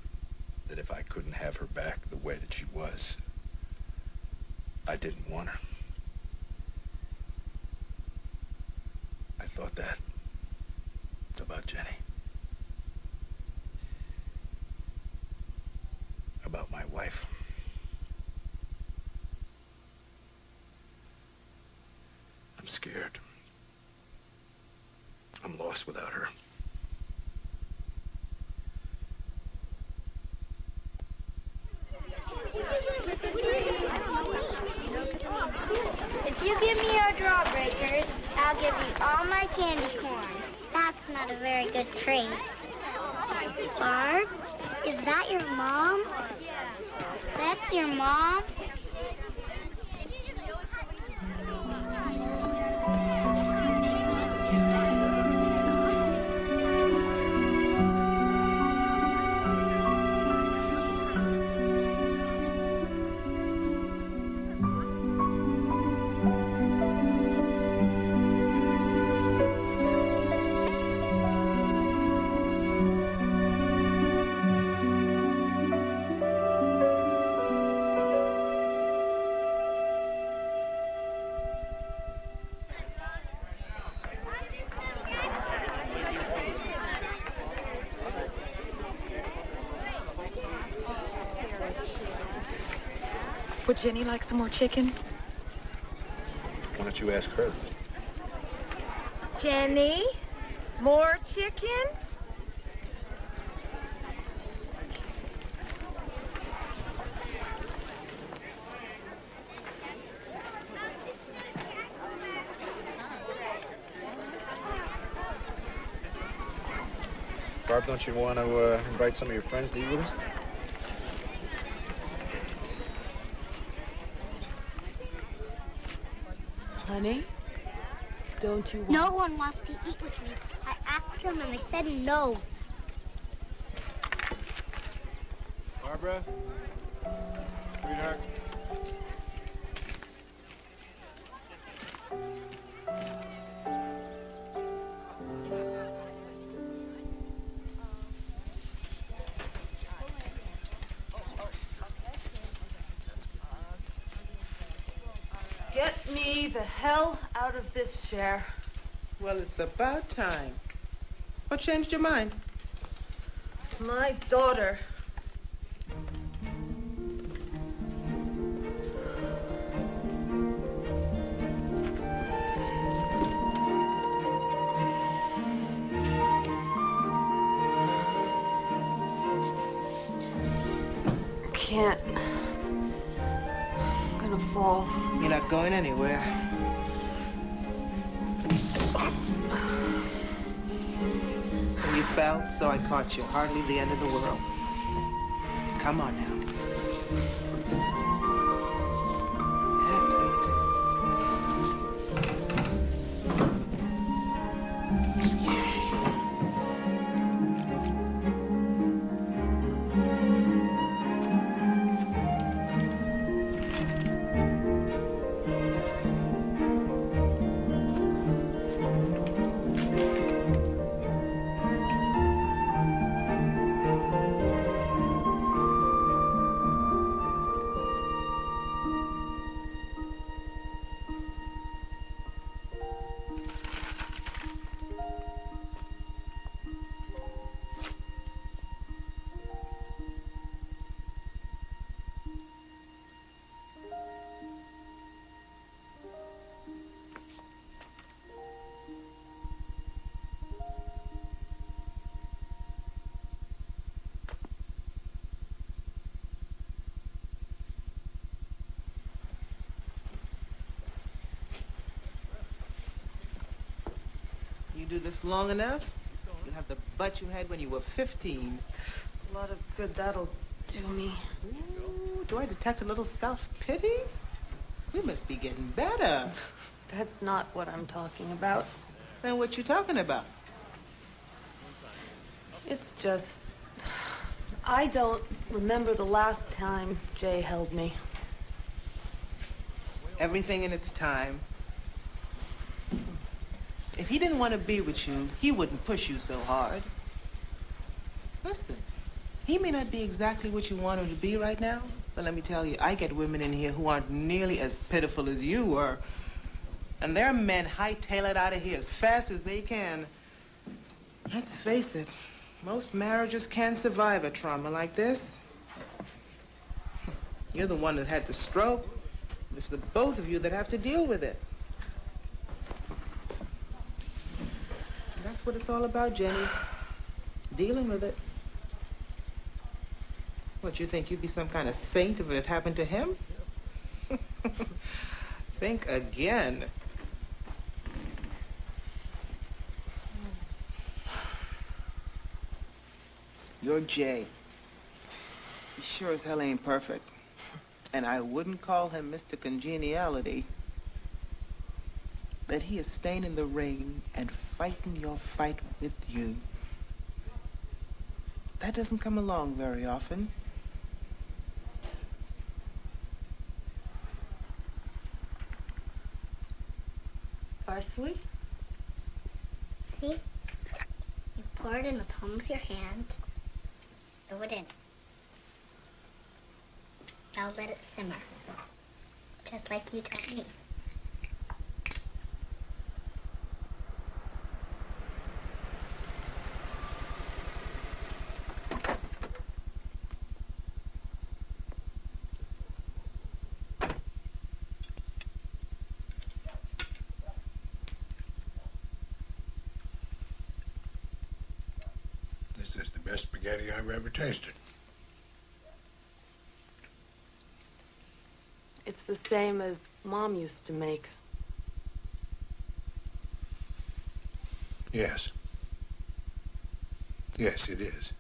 that if I couldn't have her back the way that she was, I didn't want her. I thought that about Jenny. About my wife. I'm scared. I'm lost without her. If you give me your Jawbreakers, I'll give you all my candy corn. That's not a very good trade. Barb, is that your mom? That's your mom? Would Jenny like some more chicken? Why don't you ask her? Jenny, more chicken? Barb, don't you want to invite some of your friends to eat with us? Honey, don't you want... No one wants to eat with me. I asked them and they said no. Barbara? Sweetheart? Get me the hell out of this chair. Well, it's about time. What changed your mind? My daughter. Can't. I'm gonna fall. You're not going anywhere. So you fell, so I caught you. Hardly the end of the world. Come on now. You do this long enough, you'll have the butt you had when you were 15. A lot of good that'll do me. Ooh, do I detect a little self-pity? You must be getting better. That's not what I'm talking about. Then what you talking about? It's just... I don't remember the last time Jay held me. Everything in its time. If he didn't want to be with you, he wouldn't push you so hard. Listen, he may not be exactly what you want him to be right now, but let me tell you, I get women in here who aren't nearly as pitiful as you were. And there are men hightail it out of here as fast as they can. Let's face it, most marriages can't survive a trauma like this. You're the one that had the stroke. It's the both of you that have to deal with it. That's what it's all about, Jenny. Dealing with it. What, you think you'd be some kind of saint if it had happened to him? Think again. You're Jay. He sure as hell ain't perfect. And I wouldn't call him Mr. Congeniality. But he is staying in the ring and fighting your fight with you. That doesn't come along very often. Parsley? See? You pour it in the palm of your hand. Throw it in. Now let it simmer. Just like you taught me. Best spaghetti I've ever tasted. It's the same as Mom used to make. Yes. Yes, it is.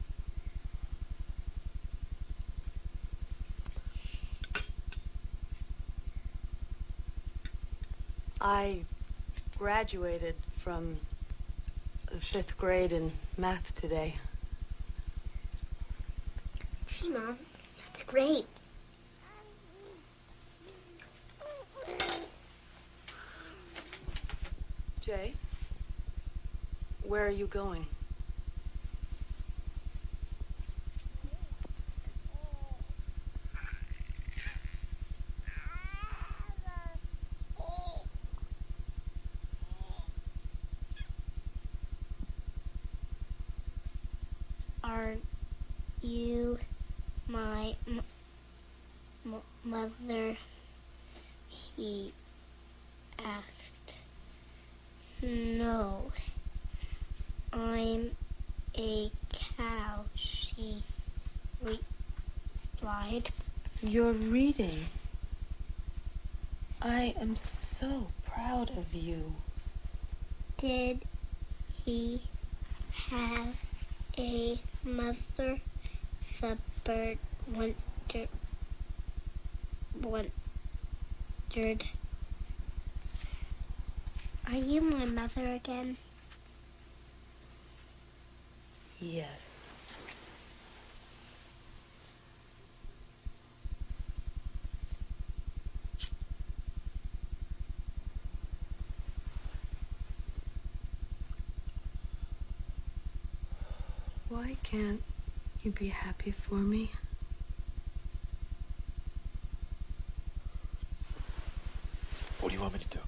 I graduated from the 5th grade in math today. Gee, Mom, that's great. Jay, where are you going? Are you my mother? He asked. No, I'm a cow, she replied. You're reading. I am so proud of you. Did he have a mother? The bird wondered. Are you my mother again? Yes. Why can't you be happy for me? What do you want me to do?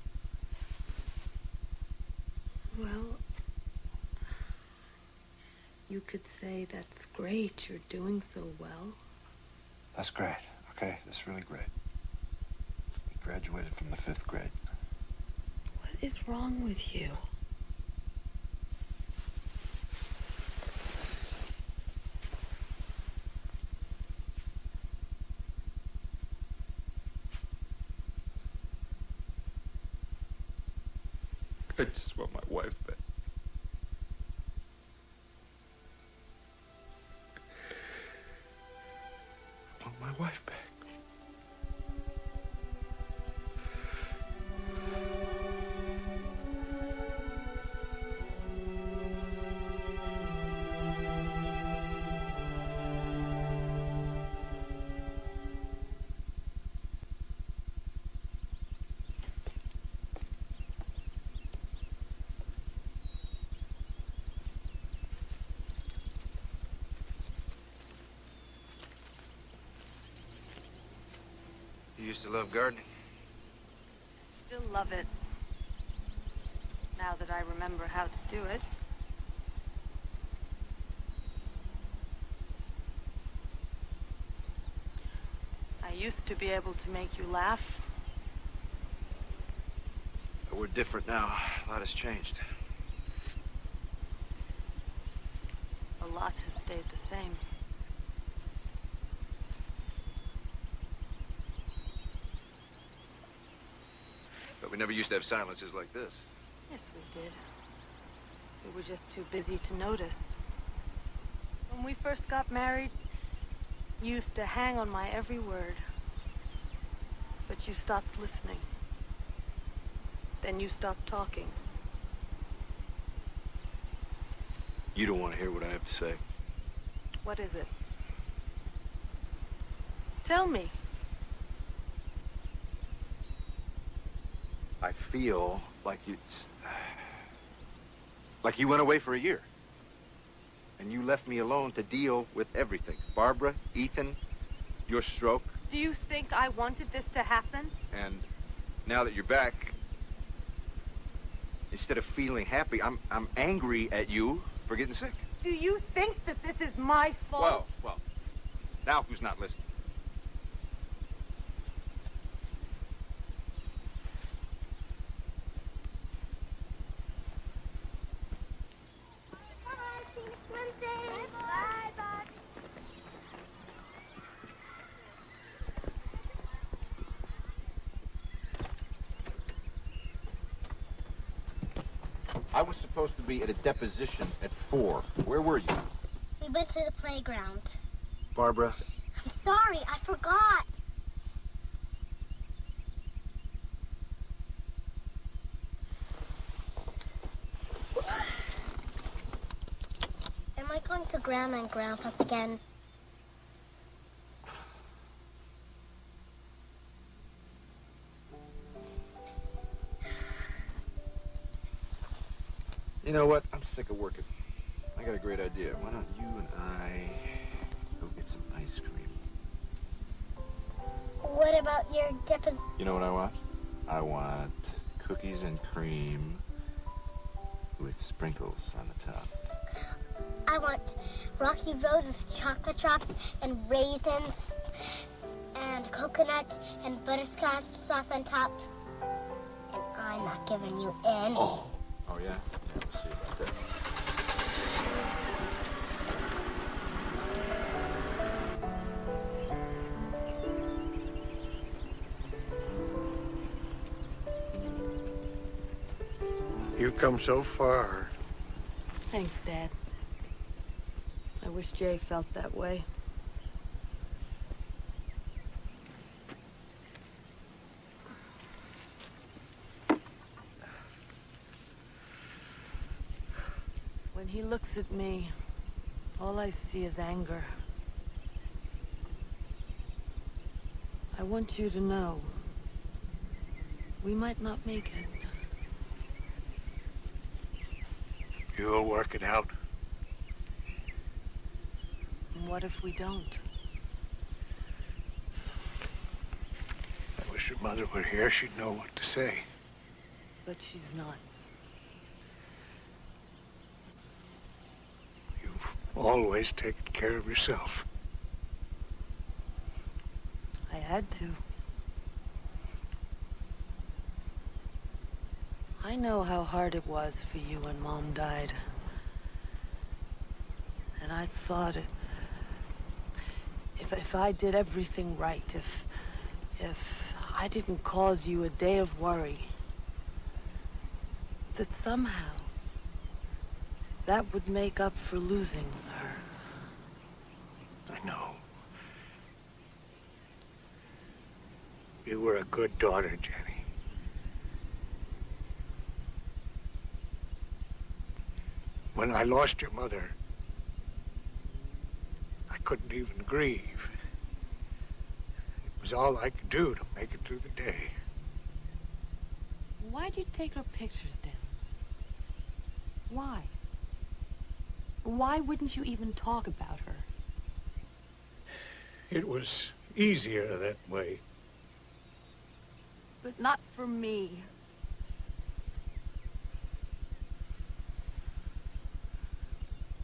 Well, you could say that's great, you're doing so well. That's great, okay? That's really great. You graduated from the 5th grade. What is wrong with you? I just want my wife back. I want my wife back. You used to love gardening. Still love it. Now that I remember how to do it. I used to be able to make you laugh. But we're different now. A lot has changed. A lot has stayed the same. But we never used to have silences like this. Yes, we did. We were just too busy to notice. When we first got married, you used to hang on my every word. But you stopped listening. Then you stopped talking. You don't want to hear what I have to say. What is it? Tell me. I feel like you went away for a year. And you left me alone to deal with everything. Barbara, Ethan, your stroke. Do you think I wanted this to happen? And now that you're back, instead of feeling happy, I'm angry at you for getting sick. Do you think that this is my fault? Well, now who's not listening? Bye. I was supposed to be at a deposition at 4. Where were you? We went to the playground. Barbara. I'm sorry, I forgot. Am I going to Grandma and Grandpa again? You know what? I'm sick of working. I got a great idea. Why don't you and I go get some ice cream? What about your You know what I want? I want cookies and cream with sprinkles on the top. I want Rocky Road with chocolate drops and raisins and coconut and butterscotch sauce on top. And I'm not giving you in. Oh yeah? Yeah, we'll see about that. You've come so far. Thanks, Dad. I wish Jay felt that way. When he looks at me, all I see is anger. I want you to know, we might not make it. You'll work it out. And what if we don't? I wish your mother were here. She'd know what to say. But she's not. Always taken care of yourself. I had to. I know how hard it was for you when Mom died. And I thought if I did everything right, if I didn't cause you a day of worry, that somehow that would make up for losing her. I know. You were a good daughter, Jenny. When I lost your mother, I couldn't even grieve. It was all I could do to make it through the day. Why'd you take her pictures down? Why? Why wouldn't you even talk about her? It was easier that way. But not for me.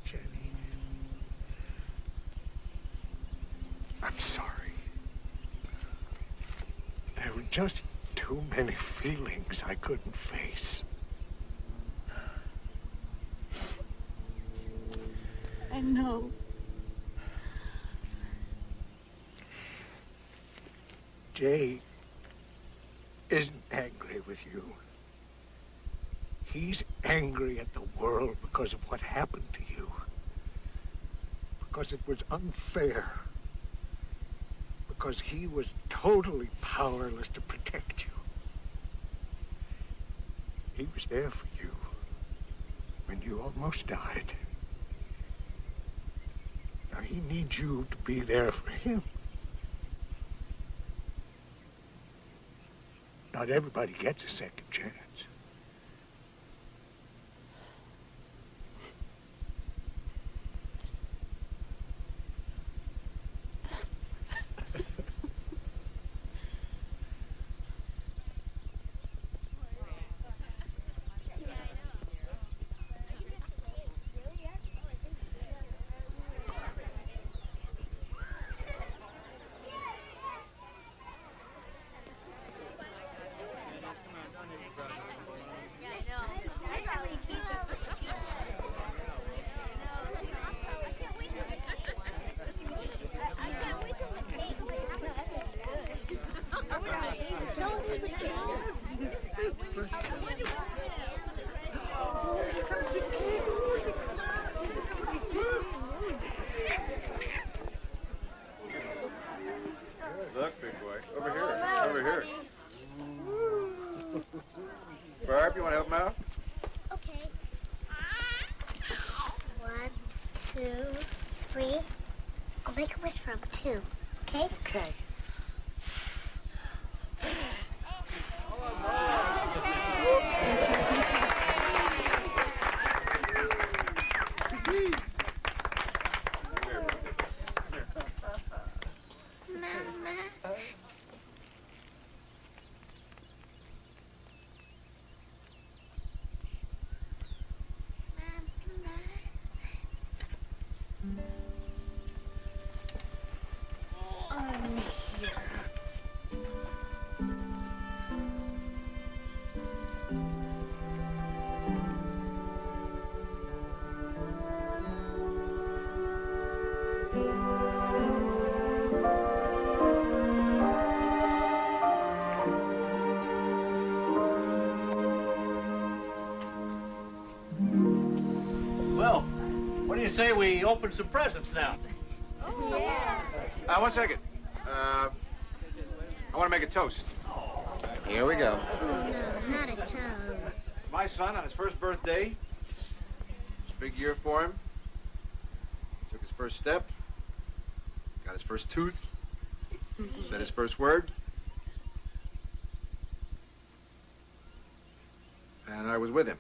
Jenny, I'm sorry. There were just too many feelings I couldn't face. I know. Jay isn't angry with you. He's angry at the world because of what happened to you. Because it was unfair. Because he was totally powerless to protect you. He was there for you when you almost died. Now he needs you to be there for him. Not everybody gets a second chance. want to help him out? Okay. 1, 2, 3. I'll make a wish from 2. Okay? Okay. I'm here. Well, what do you say we open some presents now? Yeah. One second. I want to make a toast. Here we go. No, not a toast. My son, on his first birthday, it's a big year for him. Took his first step, got his first tooth, said his first word. And I was with him.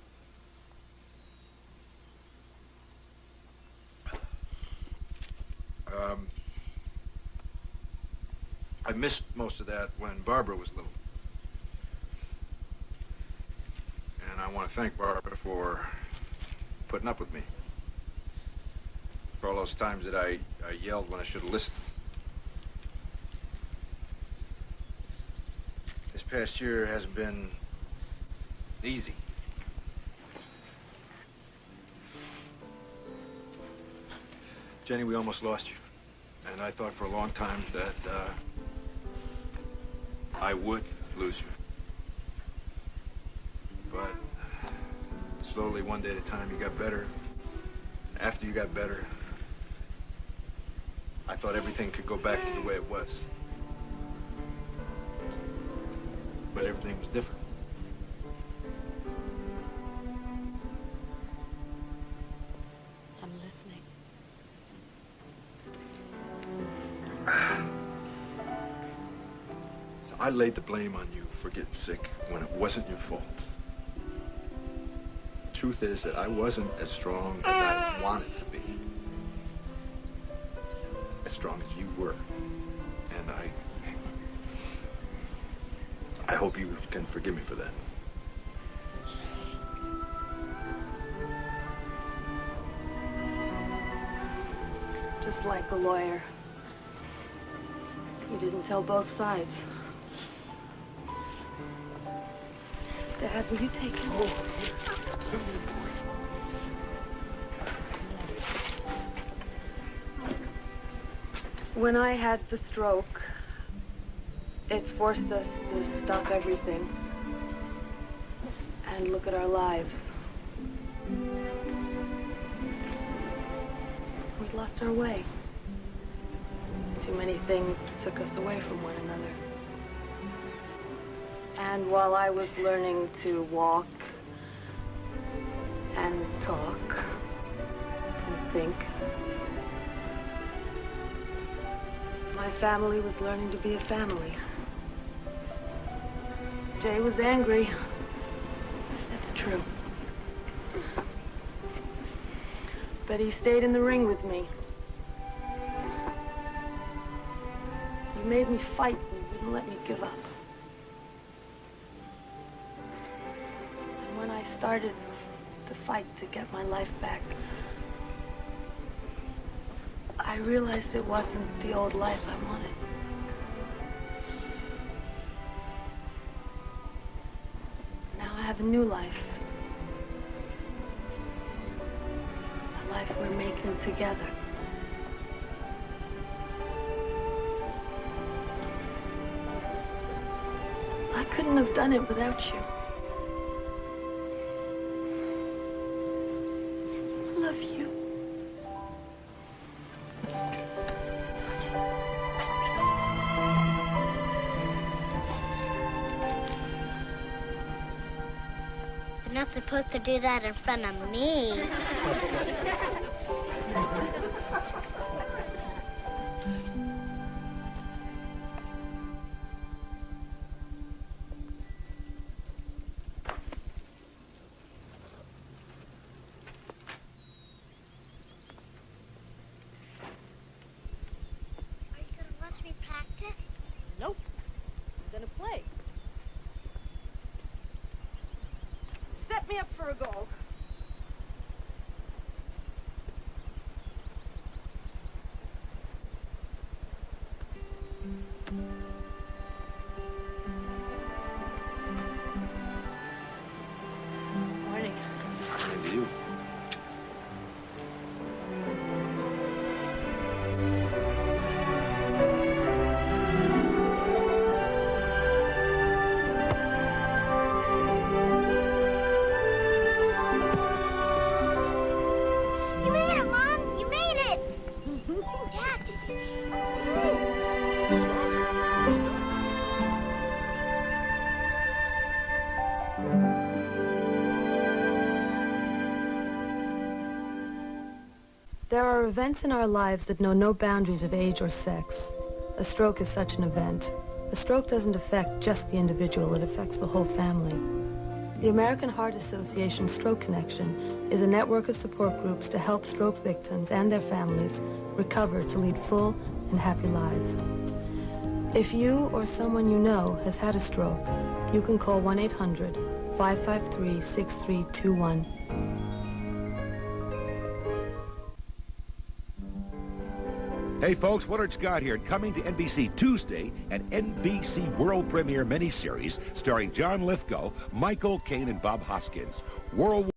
I missed most of that when Barbara was little. And I want to thank Barbara for putting up with me. For all those times that I yelled when I should have listened. This past year hasn't been easy. Jenny, we almost lost you. And I thought for a long time that I would lose you. But slowly, one day at a time, you got better. After you got better, I thought everything could go back to the way it was. But everything was different. I'm listening. So I laid the blame on you for getting sick when it wasn't your fault. The truth is that I wasn't as strong as I wanted to be. As strong as you were. And I hope you can forgive me for that. Just like the lawyer. You didn't tell both sides. Dad, will you take him? When I had the stroke, it forced us to stop everything and look at our lives. We'd lost our way. Too many things took us away from one another. And while I was learning to walk and talk and think, my family was learning to be a family. Jay was angry. That's true. But he stayed in the ring with me. You made me fight and wouldn't let me give up. And when I started the fight to get my life back, I realized it wasn't the old life I wanted. Now I have a new life. A life we're making together. I couldn't have done it without you. I love you. You're not supposed to do that in front of me. Are you gonna watch me practice? Nope. I'm gonna play. Set me up for a goal. Morning. Maybe you. You made it, Mom! You made it! Dad, did you... There are events in our lives that know no boundaries of age or sex. A stroke is such an event. A stroke doesn't affect just the individual, it affects the whole family. The American Heart Association Stroke Connection is a network of support groups to help stroke victims and their families recover to lead full and happy lives. If you or someone you know has had a stroke, you can call 1-800-553-6321. Hey folks, Willard Scott here, coming to NBC Tuesday, an NBC World Premiere miniseries starring John Lithgow, Michael Caine, and Bob Hoskins. World